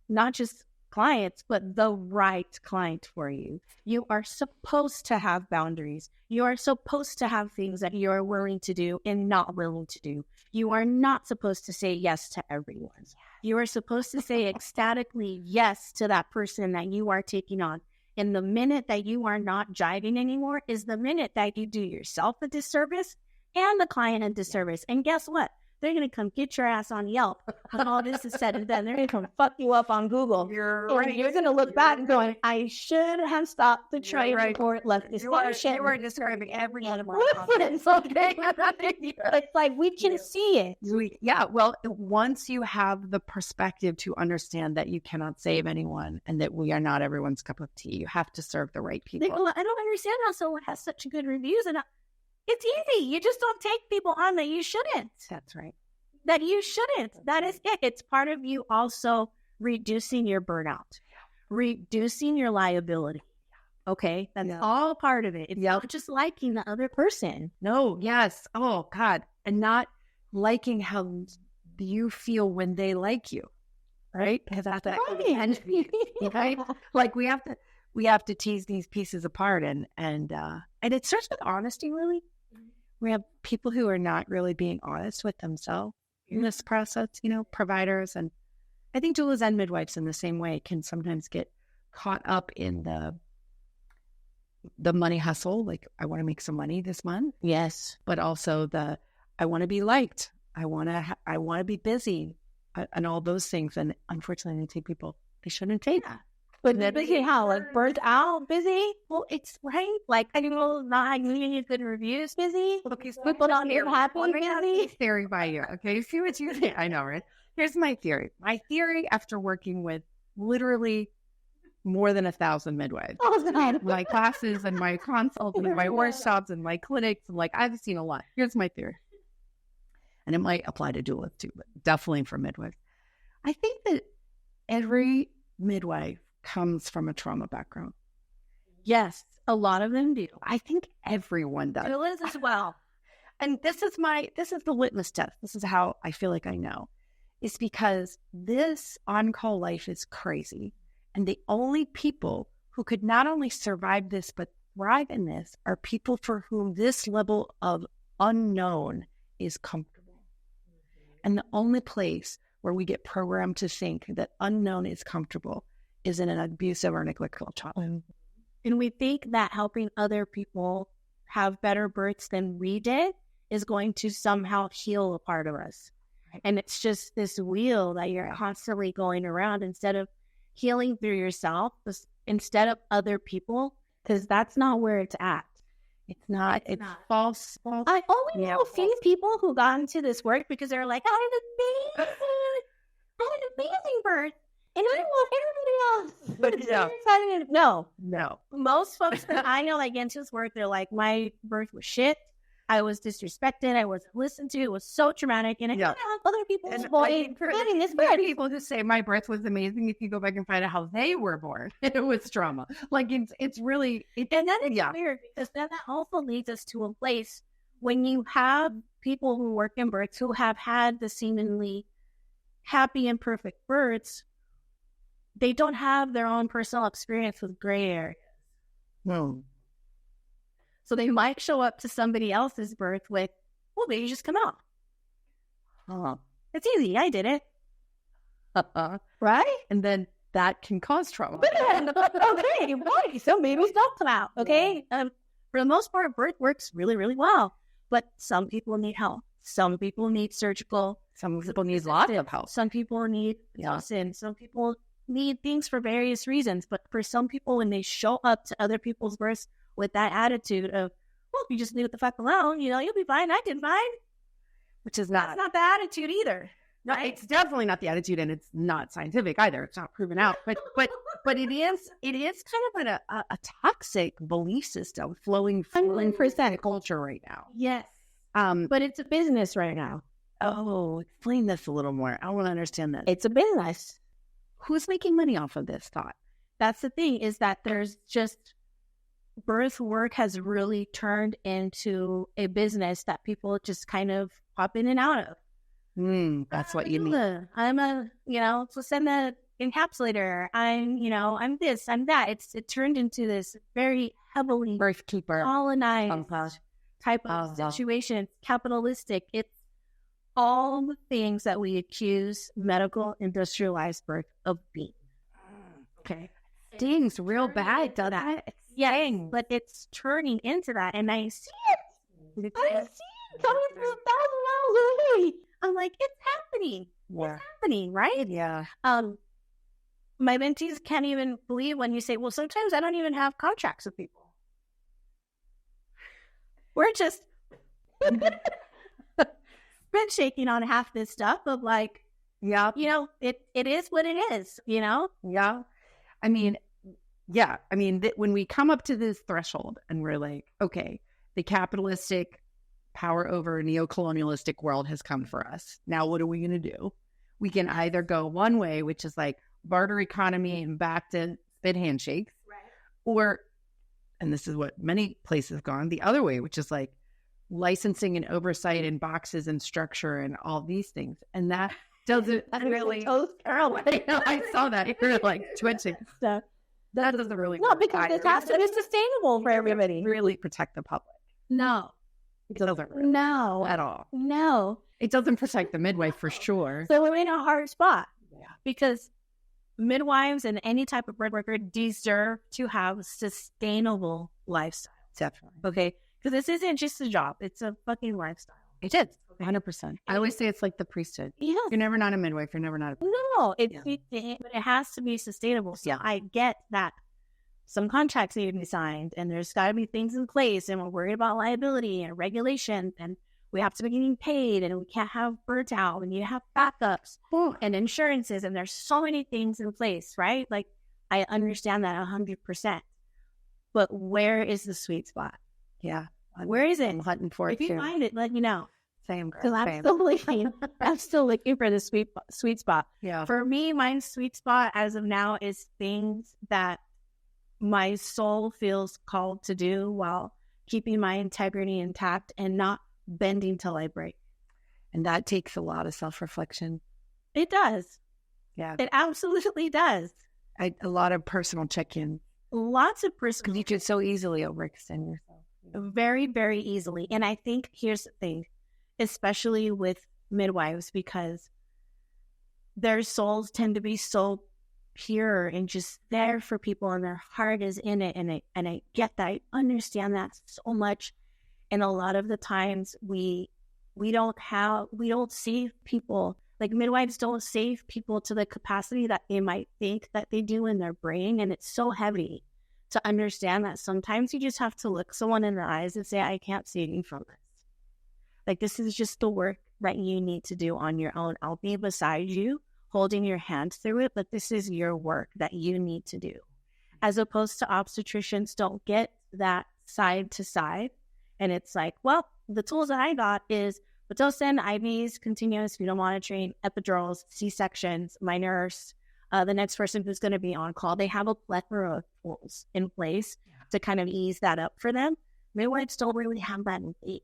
not just clients, but the right client for you. You are supposed to have boundaries. You are supposed to have things that you are willing to do and not willing to do. You are not supposed to say yes to everyone. You are supposed to say ecstatically yes to that person that you are taking on. And the minute that you are not jiving anymore is the minute that you do yourself a disservice and the client a disservice. And guess what? they're going to come get your ass on Yelp. When all this is said and done, they're going to come fuck you up on Google. You're going to look back and going, I should have stopped the train before it left this station. You are describing every animal. It's okay. It's like we can see it. Well, once you have the perspective to understand that you cannot save anyone and that we are not everyone's cup of tea, you have to serve the right people. Well, I don't understand how someone has such good reviews. And it's easy. You just don't take people on that you shouldn't. That's right. That you shouldn't. That is it. It's part of you also reducing your burnout, reducing your liability. Okay? That's all part of it. It's not just liking the other person. No, yes. Oh, God. And not liking how you feel when they like you. Right? Because that's right? Like we have to tease these pieces apart and it starts with honesty, really. We have people who are not really being honest with themselves in this process, providers. And I think doulas and midwives in the same way can sometimes get caught up in the money hustle. Like, I want to make some money this month. Yes. But also I want to be liked. I want to be busy and all those things. And unfortunately, they shouldn't take that. But busy how? Like burnt out, busy? Well, it's right. Like, not getting good reviews, busy. Okay, so people don't hear happy, busy. Theory by you. Okay, see what you think. I know, right? Here's my theory. My theory, after working with literally more than 1,000 midwives, my classes and my consults and my workshops and my clinics, and I've seen a lot. Here's my theory, and it might apply to doulas too, but definitely for midwives. I think that every midwife comes from a trauma background. Yes, a lot of them do. I think everyone does. Doulas as well. And this is the litmus test. This is how I feel like I know. It's because this on-call life is crazy. And the only people who could not only survive this, but thrive in this are people for whom this level of unknown is comfortable. And the only place where we get programmed to think that unknown is comfortable is in an abusive or neglectful child. And we think that helping other people have better births than we did is going to somehow heal a part of us. And it's just this wheel that you're constantly going around instead of healing through yourself, instead of other people, because that's not where it's at. It's not. It's false. I only know a few people who got into this work because they're like, I had an amazing birth. And I want everybody else. No. Most folks that I know that get into this work, they're like, my birth was shit. I was disrespected. I wasn't listened to. It was so traumatic. And I have other people's voice. People who say my birth was amazing, if you go back and find out how they were born, it was trauma. It's really... and then it's weird because then that also leads us to a place when you have people who work in births who have had the seemingly happy and perfect births, they don't have their own personal experience with gray areas. No. So they might show up to somebody else's birth with, well, baby just come out. It's easy. I did it. Right? And then that can cause trauma. Okay, right. So babies don't come out. Okay. For the most part, birth works really, really well. But some people need help. Some people need surgical. Some people need lots of help. Some people need medicine. Some people need things for various reasons. But for some people, when they show up to other people's births with that attitude of, well, if you just leave it the fuck alone, you'll be fine. I did fine. Which is not. That's not the attitude either. No, it's definitely not the attitude, and it's not scientific either. It's not proven out. But it is kind of a toxic belief system flowing 100% culture right now. Yes. But it's a business right now. Oh, explain this a little more. I want to understand that. It's a business. Who's making money off of this thought? That's the thing, is that there's just birth work has really turned into a business that people just kind of pop in and out of. That's what you mean. I'm a, send the encapsulator. I'm this, I'm that. It turned into this very heavily birth keeper colonized type of situation. Capitalistic. It's all the things that we accuse medical industrialized birth of being. Okay. Stings real bad, doesn't it? Yes, but it's turning into that, and I see it. I see it coming from 1,000 miles away. I'm like, it's happening. Yeah. It's happening, right? Yeah. My mentees can't even believe when you say, well, sometimes I don't even have contracts with people. We're just been shaking on half this stuff of like, Yeah. you know, it is what it is, you know? Yeah. I mean, yeah. I mean, when we come up to this threshold and we're like, okay, the capitalistic power over neocolonialistic world has come for us. Now, what are we going to do? We can either go one way, which is like barter economy and back to spit handshakes, Right. or, and this is what many places have gone, the other way, which is like licensing and oversight and boxes and structure and all these things. And that doesn't really. I saw that. You're like twitching. So, That doesn't really. no, because it has to be sustainable for everybody. Really protect the public. No. It doesn't really No. at all. No. It doesn't protect the midwife for sure. So we're in a hard spot. Yeah. Because midwives and any type of birth worker deserve to have sustainable lifestyle. Definitely. Okay? Because this isn't just a job. It's a fucking lifestyle. It is. 100%. I always say it's like the priesthood. Yes. You're never not a midwife. You're never not a. No, but it has to be sustainable. So Yeah. I get that some contracts need to be signed and there's got to be things in place and we're worried about liability and regulation and we have to be getting paid and we can't have burnt out and you have backups and insurances and there's so many things in place, right? Like I understand that 100%. But where is the sweet spot? Yeah. Where is it? I'm hunting for If it you too. find it, let me know. Same. Because I'm Same. still looking for the sweet spot. Yeah. For me, my sweet spot as of now is things that my soul feels called to do while keeping my integrity intact and not bending till I break. And that takes a lot of self-reflection. It does. Yeah. It absolutely does. A lot of personal check-in. Lots of Because personal, you could so easily overextend yourself. very, very easily. And I think here's the thing, especially with midwives, because their souls tend to be so pure and just there for people and their heart is in it. And I get that. I understand that so much. And a lot of the times we don't save people. Like midwives don't save people to the capacity that they might think that they do in their brain. And it's so heavy to understand that sometimes you just have to look someone in the eyes and say, I can't save you from this. Like, this is just the work that you need to do on your own. I'll be beside you, holding your hand through it, but this is your work that you need to do. As opposed to obstetricians don't get that side to side. And it's like, well, the tools that I got is Pitocin, IVs, continuous fetal monitoring, epidurals, C-sections, my nurse, the next person who's going to be on call. They have a plethora of tools in place to kind of ease that up for them. Midwives don't really have that in place.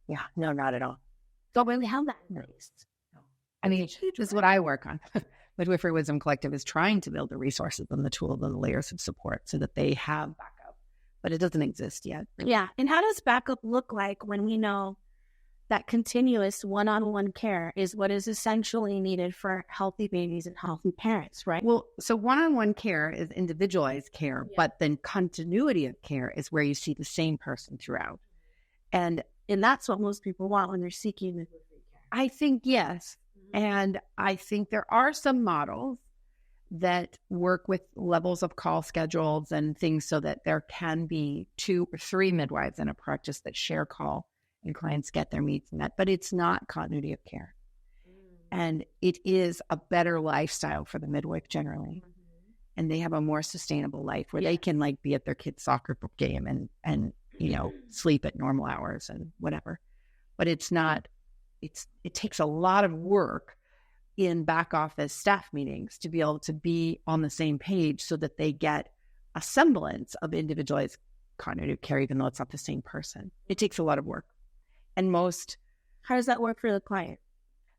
Yeah. No, not at all. Don't really have that in place. I mean, this is what I work on. Midwifery Wisdom Collective is trying to build the resources and the tools and the layers of support so that they have backup, but it doesn't exist yet. Yeah. And how does backup look like when we know that continuous one-on-one care is what is essentially needed for healthy babies and healthy parents, right? Well, so one-on-one care is individualized care, but then continuity of care is where you see the same person throughout. And that's what most people want when they're seeking midwifery care. I think yes. And I think there are some models that work with levels of call schedules and things so that there can be 2 or 3 midwives in a practice that share call and clients get their needs met, but it's not continuity of care. And it is a better lifestyle for the midwife generally. And they have a more sustainable life where they can like be at their kid's soccer game and you know, sleep at normal hours and whatever. But it's not, it takes a lot of work in back office staff meetings to be able to be on the same page so that they get a semblance of individualized continuity of care, even though it's not the same person. It takes a lot of work. And How does that work for the client?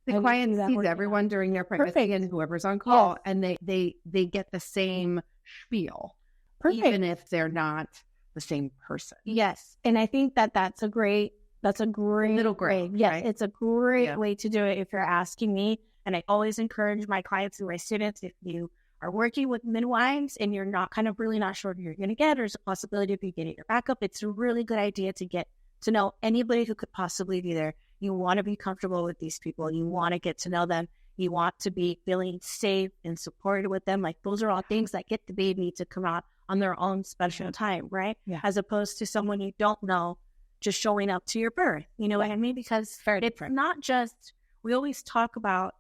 the client sees everyone during their pregnancy and whoever's on call, and they get the same spiel, even if they're not the same person. Yes. And I think that's a great Middle ground, way. Yes, right? it's a great way to do it if you're asking me. And I always encourage my clients and my students, if you are working with midwives and you're not really not sure who you're going to get, or there's a possibility of you getting your backup, it's a really good idea to get to know anybody who could possibly be there. You want to be comfortable with these people. You want to get to know them. You want to be feeling safe and supported with them. Like, those are all things that get the baby to come out on their own special time, right? Yeah. As opposed to someone you don't know just showing up to your birth. You know what I mean? Because it's not just, we always talk about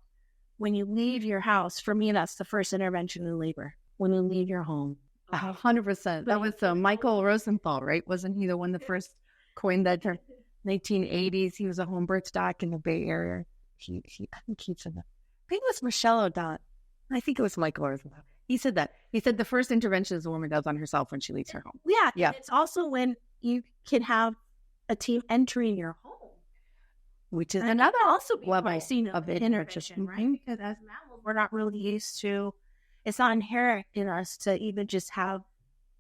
when you leave your house. For me, that's the first intervention in labor. When you leave your home. 100%. That was Michael Rosenthal, right? Wasn't he the one that first coined that term? 1980s. He was a home birth doc in the Bay Area. I think he said that. I think it was Michelle O'Donnell. I think it was Michael Rosenthal. He said that. He said the first intervention is a woman does on herself when she leaves her home. Yeah. Yeah. It's also when you can have a team entering your home, which is another also level of intervention, right? Because as mammals, we're not really used to. It's not inherent in us to even just have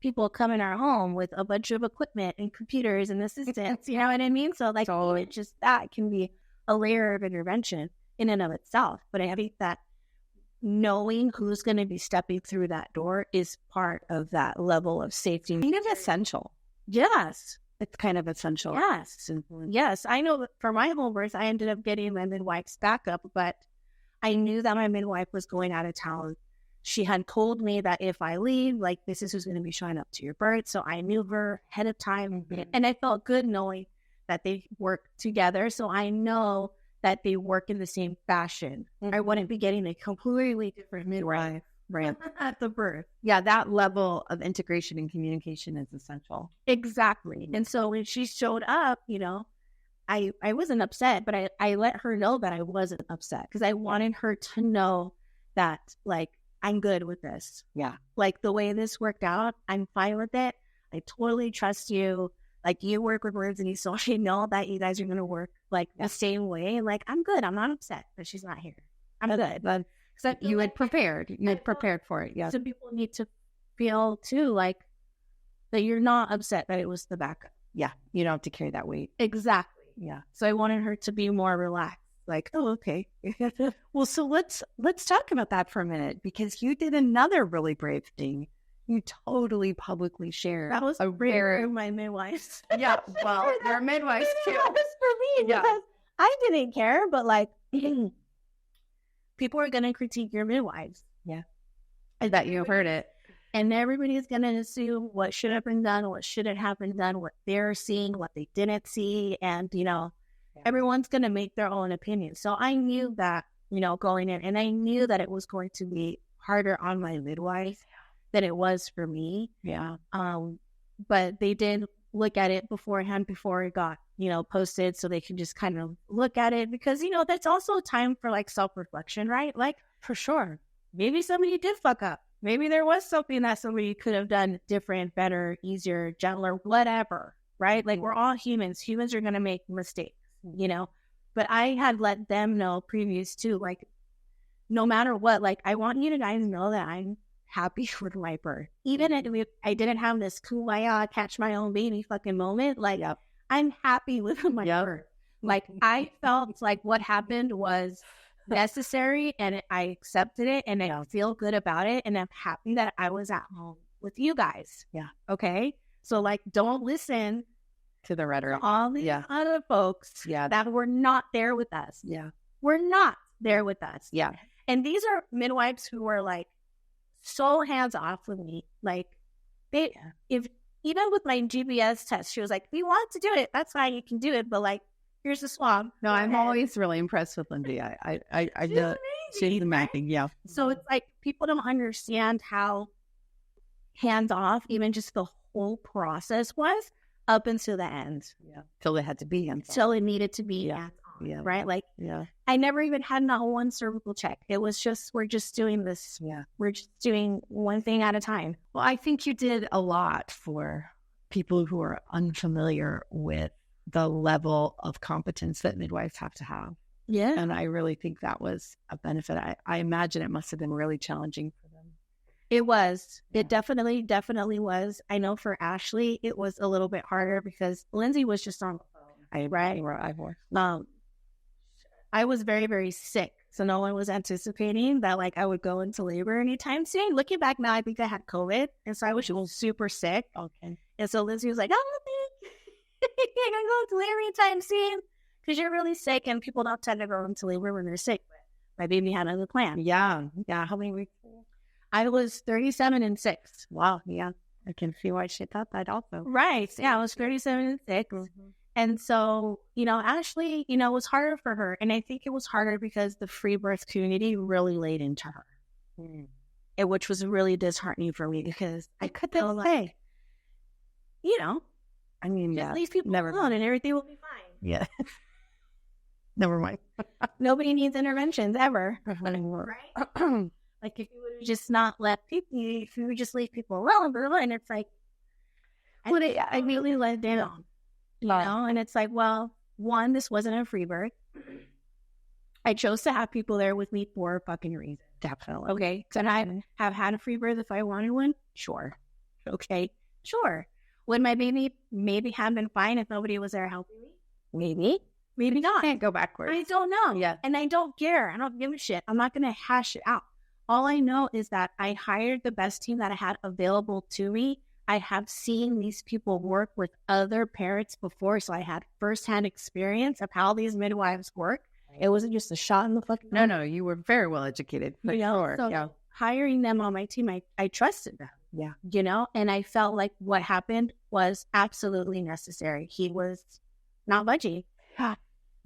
people come in our home with a bunch of equipment and computers and assistants, you know what I mean? So like, it's just that can be a layer of intervention in and of itself. But I think that knowing who's going to be stepping through that door is part of that level of safety. Kind of essential. Yes. It's kind of essential. Yes. Yes. I know that for my home birth, I ended up getting my midwife's backup, but I knew that my midwife was going out of town. She had told me that if I leave, like, this is who's going to be showing up to your birth. So I knew her ahead of time. And I felt good knowing that they work together. So I know that they work in the same fashion. I wouldn't be getting a completely different midwife at the birth. Yeah, that level of integration and communication is essential. Exactly. And so when she showed up, you know, I wasn't upset, but I let her know that I wasn't upset because I wanted her to know that, like, I'm good with this. Yeah. Like, the way this worked out, I'm fine with it. I totally trust you. Like, you work with words and so I know that you guys are going to work like the same way. Like, I'm good. I'm not upset that she's not here. I'm good. But you had prepared. You had prepared for it. Yeah. So people need to feel too like that you're not upset that it was the backup. Yeah. You don't have to carry that weight. Exactly. Yeah. So I wanted her to be more relaxed. Like, oh, okay. Well, so let's talk about that for a minute, because you did another really brave thing. You totally publicly shared. That was rare of my midwives. Yeah, well, your midwives too. That was for me because I didn't care, but like, people are going to critique your midwives. Yeah. I bet you heard it. And everybody's going to assume what should have been done, what shouldn't have been done, what they're seeing, what they didn't see. And, you know, everyone's going to make their own opinion. So I knew that, you know, going in, and I knew that it was going to be harder on my midwife than it was for me. Yeah. But they did look at it beforehand before it got, you know, posted, so they can just kind of look at it because, you know, that's also a time for like self-reflection, right? Like, for sure, maybe somebody did fuck up. Maybe there was something that somebody could have done different, better, easier, gentler, whatever, right? Like, we're all humans. Humans are going to make mistakes, you know? But I had let them know previous to, like, no matter what, like, I want you to guys know that I'm happy with my birth. Even if I didn't have this kumbaya, catch my own baby fucking moment, like, I'm happy with my birth. Like, I felt like what happened was necessary and I accepted it and I feel good about it. And I'm happy that I was at home with you guys. Yeah. Okay. So, like, don't listen to the rhetoric. All these other folks that were not there with us. Yeah. We're not there with us. Yeah. And these are midwives who were like so hands off with me. Like, if even with my GBS test, she was like, "We want to do it. That's fine. You can do it. But like, here's the swab." No, I'm always really impressed with Lindsay. She's amazing. Yeah. So it's like people don't understand how hands off even just the whole process was up until the end. Yeah. Till it had to be hands on. Till it needed to be hands on. Yeah. Right? Like, I never even had not one cervical check. It was just, we're just doing this. Yeah. We're just doing one thing at a time. Well, I think you did a lot for people who are unfamiliar with the level of competence that midwives have to have. Yeah. And I really think that was a benefit. I imagine it must have been really challenging for them. It was. Yeah. It definitely was. I know for Ashley, it was a little bit harder because Lindsay was just on the phone. I was very, very sick. So no one was anticipating that like I would go into labor anytime soon. Looking back now, I think I had COVID. And so I was super sick. Okay. And so Lindsay was like, "Oh, I can't go to labor anytime soon." because you're really sick and people don't tend to go into labor when they're sick. But my baby had another plan. Yeah. How many weeks? I was 37 and 6. Wow. Yeah. I can see why she thought that also. Right. Yeah, I was 37 and 6. And so, Ashley, it was harder for her. And I think it was harder because the free birth community really laid into her, which was really disheartening for me because I couldn't say, just leave people alone and everything will be fine. Yeah. Never mind. Nobody needs interventions ever. Right? Like if you would just not let people, if you would just leave people alone, and it's like, I really let down, and it's like, well, one, this wasn't a free birth. I chose to have people there with me for a fucking reason. Definitely. Okay. Could I have had a free birth if I wanted one? Sure. Okay. Sure. Would my baby maybe have been fine if nobody was there helping me? Maybe. Maybe not. Can't go backwards. I don't know. Yeah. And I don't care. I don't give a shit. I'm not going to hash it out. All I know is that I hired the best team that I had available to me. I have seen these people work with other parents before, so I had firsthand experience of how these midwives work. It wasn't just a shot in the fucking No, you were very well educated. So hiring them on my team, I trusted them. Yeah. And I felt like what happened was absolutely necessary. He was not budging. Yeah,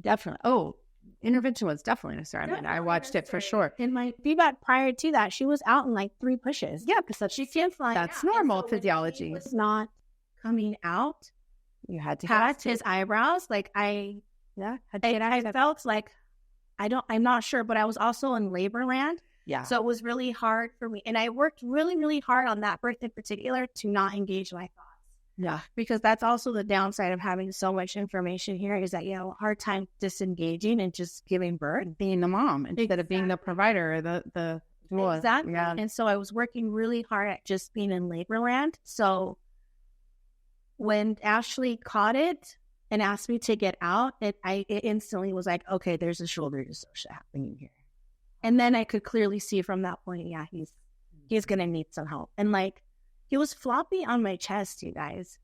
definitely. Oh, intervention was definitely necessary. I mean, I watched it for sure. And my feedback prior to that, she was out in like 3 pushes. Yeah, because she can't fly. That's normal physiology. He was not coming out. You had to past his eyebrows. Like I felt like I'm not sure, but I was also in labor land. Yeah. So it was really hard for me. And I worked really, really hard on that birth in particular to not engage my thoughts. Yeah. Because that's also the downside of having so much information here is that you have a hard time disengaging and just giving birth. Being the mom instead of being the provider or the Exactly. Yeah. And so I was working really hard at just being in labor land. So when Ashley caught it and asked me to get out, it instantly was like, okay, there's a shoulder dystocia happening here. And then I could clearly see from that point, yeah, he's going to need some help. And like, he was floppy on my chest, you guys.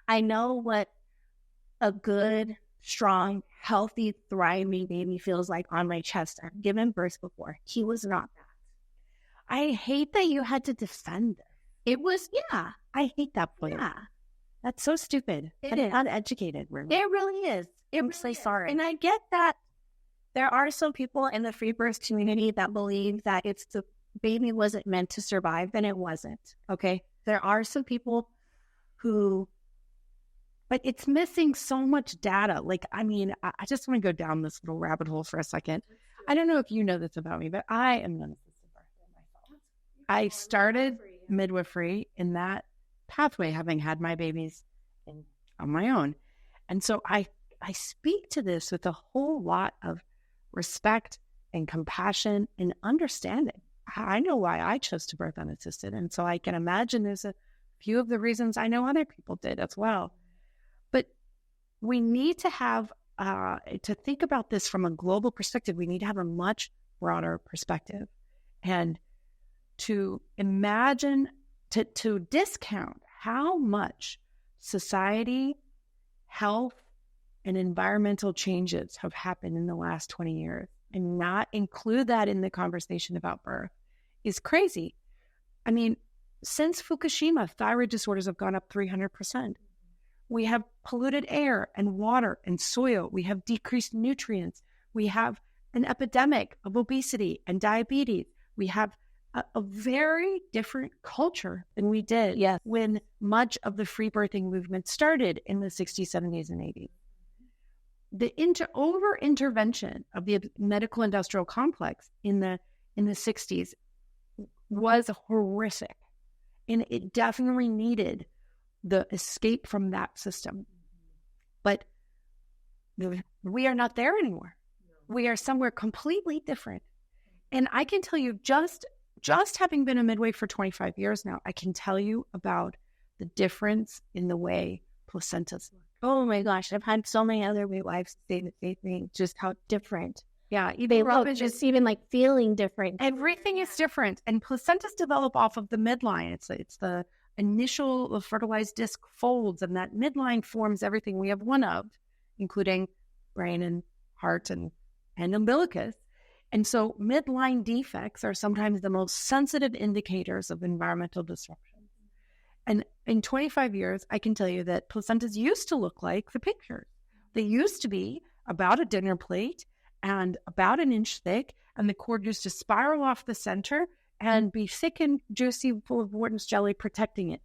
I know what a good, strong, healthy, thriving baby feels like on my chest. I've given birth before. He was not that. I hate that you had to defend this. It was, yeah. I hate that point. Yeah. That's so stupid. It and is. Uneducated. Really. It really is. I'm so sorry. And I get that there are some people in the free birth community that believe that it's the baby wasn't meant to survive, then it wasn't. Okay. There are some people but it's missing so much data. Like, I mean, I just want to go down this little rabbit hole for a second. I don't know if you know this about me, but I am non-assisted birthing myself. I started midwifery in that pathway, having had my babies on my own. And so I speak to this with a whole lot of respect and compassion and understanding. I know why I chose to birth unassisted. And so I can imagine there's a few of the reasons I know other people did as well. But we need to have, to think about this from a global perspective, we need to have a much broader perspective. And to imagine, to discount how much society, health, and environmental changes have happened in the last 20 years and not include that in the conversation about birth is crazy. I mean, since Fukushima, thyroid disorders have gone up 300%. We have polluted air and water and soil. We have decreased nutrients. We have an epidemic of obesity and diabetes. We have a very different culture than we did when much of the free birthing movement started in the 60s, 70s, and 80s. The over-intervention of the medical industrial complex in the 60s was horrific. And it definitely needed the escape from that system. But we are not there anymore. We are somewhere completely different. And I can tell you, just having been a midwife for 25 years now, I can tell you about the difference in the way placentas look. Oh my gosh, I've had so many other midwives say the same thing, just how different. Yeah, they look, just even like feeling different. Everything is different. And placentas develop off of the midline. It's the initial fertilized disc folds, and that midline forms everything we have one of, including brain and heart and umbilicus. And so midline defects are sometimes the most sensitive indicators of environmental disruption. And in 25 years, I can tell you that placentas used to look like the pictures. They used to be about a dinner plate and about an inch thick, and the cord used to spiral off the center and be thick and juicy, full of Wharton's jelly, protecting it.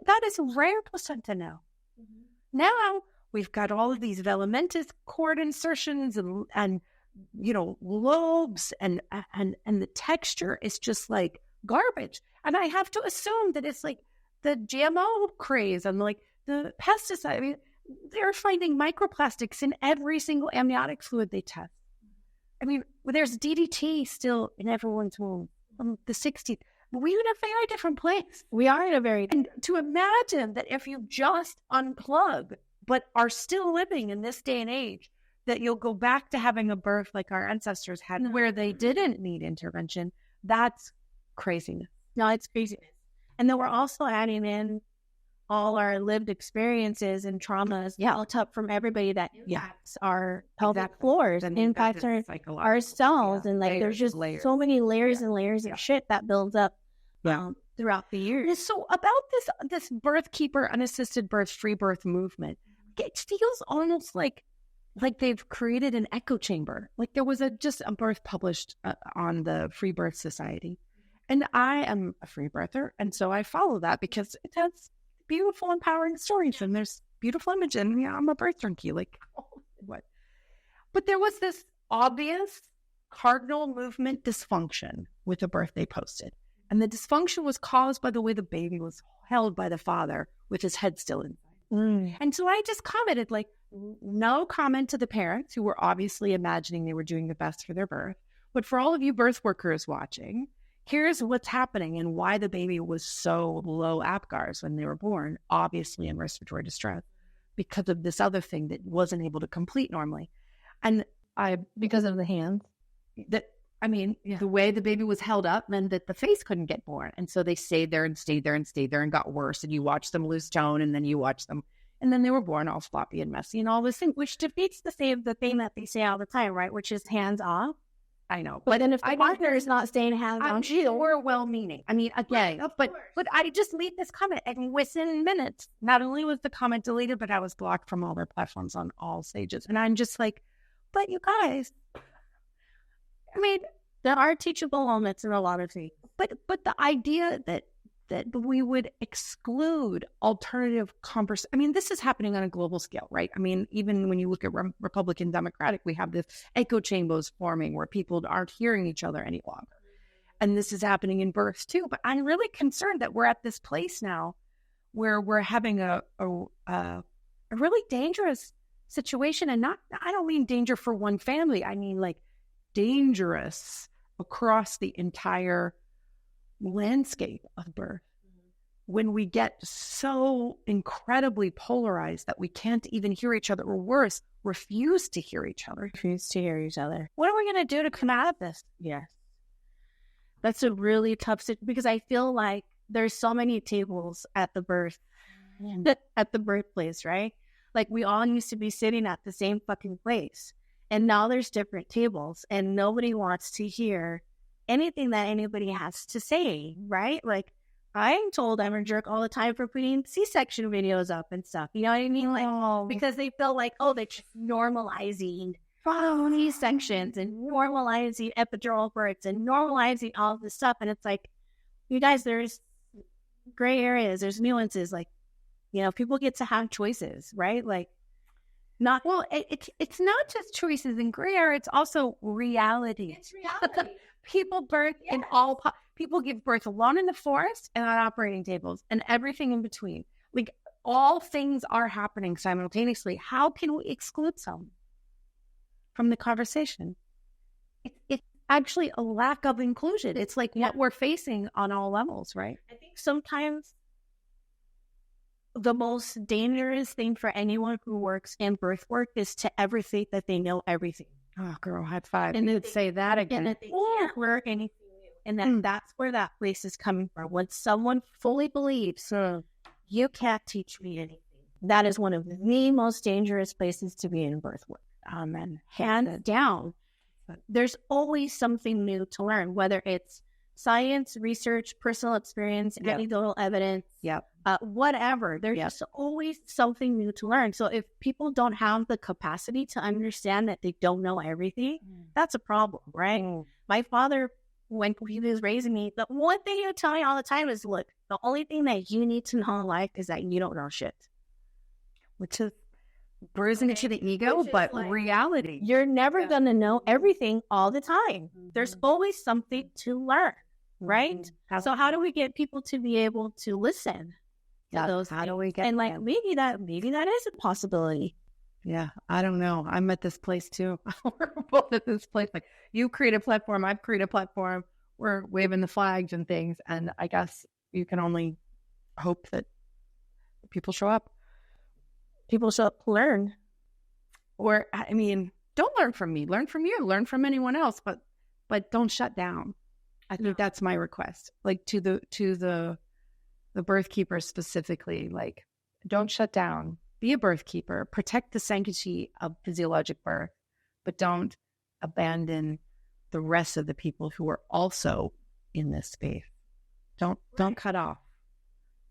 That is rare placenta now. Mm-hmm. Now we've got all of these velamentous cord insertions and lobes, and the texture is just like garbage. And I have to assume that it's like the GMO craze and like the pesticide. I mean, they're finding microplastics in every single amniotic fluid they test. I mean, there's DDT still in everyone's womb from the 60s. But we're in a very different place. We are in a very different place. And to imagine that if you just unplug, but are still living in this day and age, that you'll go back to having a birth like our ancestors had, where they didn't need intervention, that's craziness. No, it's craziness. And then we're also adding in all our lived experiences and traumas built up from everybody that impacts our pelvic floors and impacts our cells. And like, there's just so many layers and layers of shit that builds up throughout the years. And so about this birth keeper, unassisted birth, free birth movement, it feels almost like they've created an echo chamber. Like there was just a birth published on the Free Birth Society. And I am a free birther. And so I follow that because it has beautiful, empowering stories, and there's beautiful image, and I'm a birth junkie, like what? But there was this obvious cardinal movement dysfunction with the birth they posted, and the dysfunction was caused by the way the baby was held by the father with his head still inside. And so I just commented, like, no comment to the parents who were obviously imagining they were doing the best for their birth, but for all of you birth workers watching, here's what's happening and why the baby was so low APGARs when they were born, obviously in respiratory distress, because of this other thing that wasn't able to complete normally. And because of the hands. The way the baby was held up meant that the face couldn't get born. And so they stayed there and got worse. And you watch them lose tone, and then you watch them. And then they were born all floppy and messy and all this thing, which defeats the thing that they say all the time, right? Which is hands off. I know. But then if the partner is not staying hands on, we're well-meaning. I mean, again, but I just leave this comment, and within minutes, not only was the comment deleted, but I was blocked from all their platforms on all stages. And I'm just like, but you guys, I mean, there are teachable moments in a lot of things. But the idea that we would exclude alternative conversation. I mean, this is happening on a global scale, right? I mean, even when you look at Republican, Democratic, we have this echo chambers forming where people aren't hearing each other any longer. And this is happening in births too. But I'm really concerned that we're at this place now where we're having a really dangerous situation. And I don't mean danger for one family. I mean like dangerous across the entire landscape of birth, when we get so incredibly polarized that we can't even hear each other, or worse, refuse to hear each other. What are we going to do to come out of this? Yes. That's a really tough situation, because I feel like there's so many tables at the birthplace, right? Like we all used to be sitting at the same fucking place, and now there's different tables, and nobody wants to hear anything that anybody has to say, right? Like, I'm told I'm a jerk all the time for putting C-section videos up and stuff. You know what I mean? Like, because they feel like, they're just normalizing C-sections and normalizing epidural births and normalizing all this stuff. And it's like, you guys, there's gray areas, there's nuances. Like, people get to have choices, right? Like, it's not just choices and gray area. It's also reality. It's reality. People birth in people give birth alone in the forest and on operating tables and everything in between. Like all things are happening simultaneously. How can we exclude some from the conversation? It's actually a lack of inclusion. It's like what we're facing on all levels, right? I think sometimes the most dangerous thing for anyone who works in birth work is to ever think that they know everything. Oh, girl, high five. And then say that again. And that they can't learn anything new. And that's where that place is coming from. When someone fully believes, you can't teach me anything. that is one of the most dangerous places to be in birth work. And hands down, there's always something new to learn, whether it's science, research, personal experience, anecdotal evidence, whatever. There's just always something new to learn. So if people don't have the capacity to understand that they don't know everything, that's a problem, right? My father, when he was raising me, the one thing he would tell me all the time is, look, the only thing that you need to know in life is that you don't know shit. Which is bruising to the ego, but like, reality. You're never going to know everything all the time. There's always something to learn, right? So how do we get people to be able to listen to those how do we get and like maybe that is a possibility. Yeah, I don't know. I'm at this place too. We're both at this place. Like, you create a platform, I've created a platform. We're waving the flags and things, and I guess you can only hope that people show up. People show up to learn. Or, I mean, don't learn from me. Learn from you. Learn from anyone else, but don't shut down. I think that's my request. Like, to the birth keeper specifically, like, don't shut down. Be a birth keeper. Protect the sanctity of physiologic birth, but don't abandon the rest of the people who are also in this space. Don't cut off.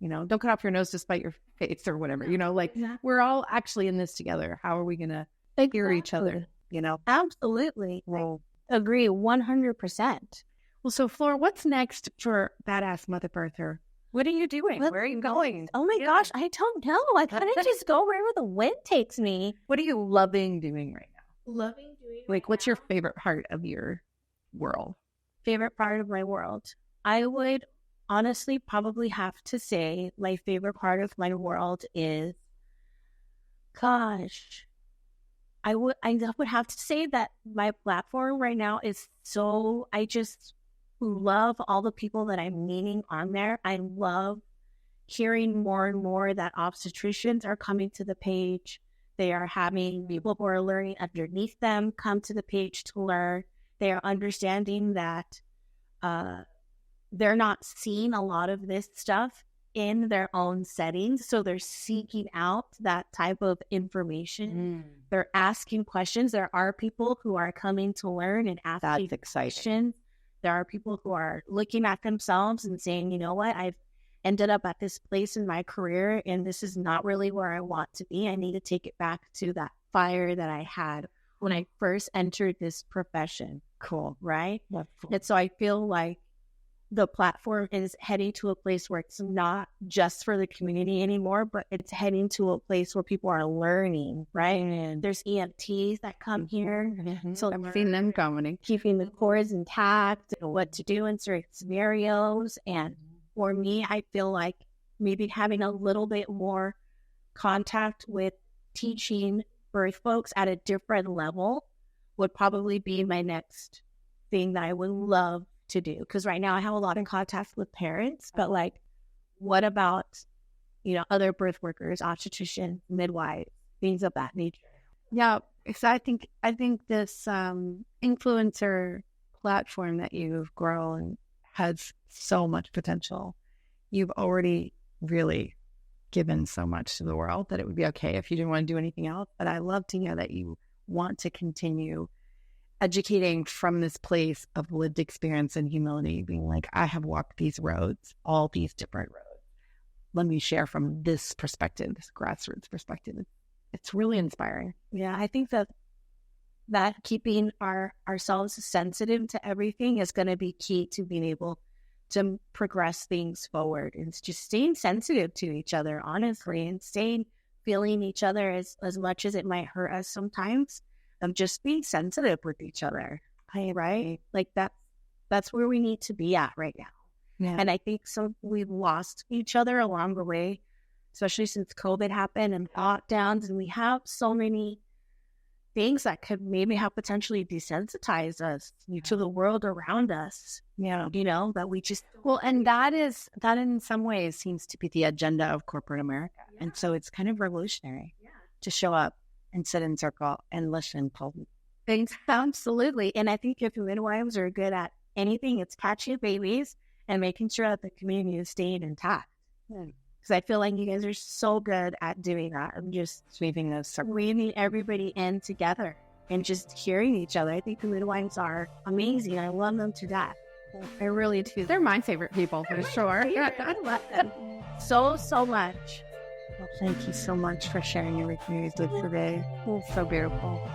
Don't cut off your nose to spite your face or whatever. We're all actually in this together. How are we going to hear each other? Absolutely. Well, agree 100%. Well, so Flor, what's next for BadAss MotherBirther? What are you doing? Where are you going? Oh my gosh, I don't know. I kind of just go wherever the wind takes me. What are you loving doing right now? Loving doing like, what's your favorite part of your world? Favorite part of my world? I would honestly probably have to say my favorite part of my world is, I would have to say that my platform right now is I just love all the people that I'm meeting on there. I love hearing more and more that obstetricians are coming to the page. They are having people who are learning underneath them come to the page to learn. They are understanding that they're not seeing a lot of this stuff in their own settings. So they're seeking out that type of information. They're asking questions. There are people who are coming to learn and asking questions. There are people who are looking at themselves and saying, you know what, I've ended up at this place in my career and this is not really where I want to be. I need to take it back to that fire that I had when I first entered this profession. Cool. Right? That's cool. And so I feel like the platform is heading to a place where it's not just for the community anymore, but it's heading to a place where people are learning, right? And there's EMTs that come here. So I've seen them coming. Keeping the cords intact and what to do in certain scenarios. And for me, I feel like maybe having a little bit more contact with teaching birth folks at a different level would probably be my next thing that I would love to do. Because right now I have a lot of contact with parents, but like, what about, other birth workers, obstetricians, midwives, things of that nature? Yeah. So I think this influencer platform that you've grown has so much potential. You've already really given so much to the world that it would be okay if you didn't want to do anything else. But I love to hear that you want to continue educating from this place of lived experience and humility, being like, I have walked these roads, all these different roads. Let me share from this perspective, this grassroots perspective. It's really inspiring. Yeah, I think that keeping ourselves sensitive to everything is going to be key to being able to progress things forward. And it's just staying sensitive to each other, honestly, and feeling each other as much as it might hurt us sometimes. Of just being sensitive with each other, right? Like that's where we need to be at right now. Yeah. And I think we've lost each other along the way, especially since COVID happened and lockdowns, and we have so many things that could maybe have potentially desensitized us to the world around us. Yeah. That we just and that in some ways seems to be the agenda of corporate America. Yeah. And so it's kind of revolutionary to show up and sit in circle and listen. Things absolutely. And I think if midwives are good at anything, it's catching babies and making sure that the community is staying intact. because I feel like you guys are so good at doing that. I'm just Weaving those weaving everybody in together and just hearing each other. I think the midwives are amazing. I love them to death. I really do. They're my favorite people for sure. I love them so much. Well, thank you so much for sharing your experience with today. It's so beautiful.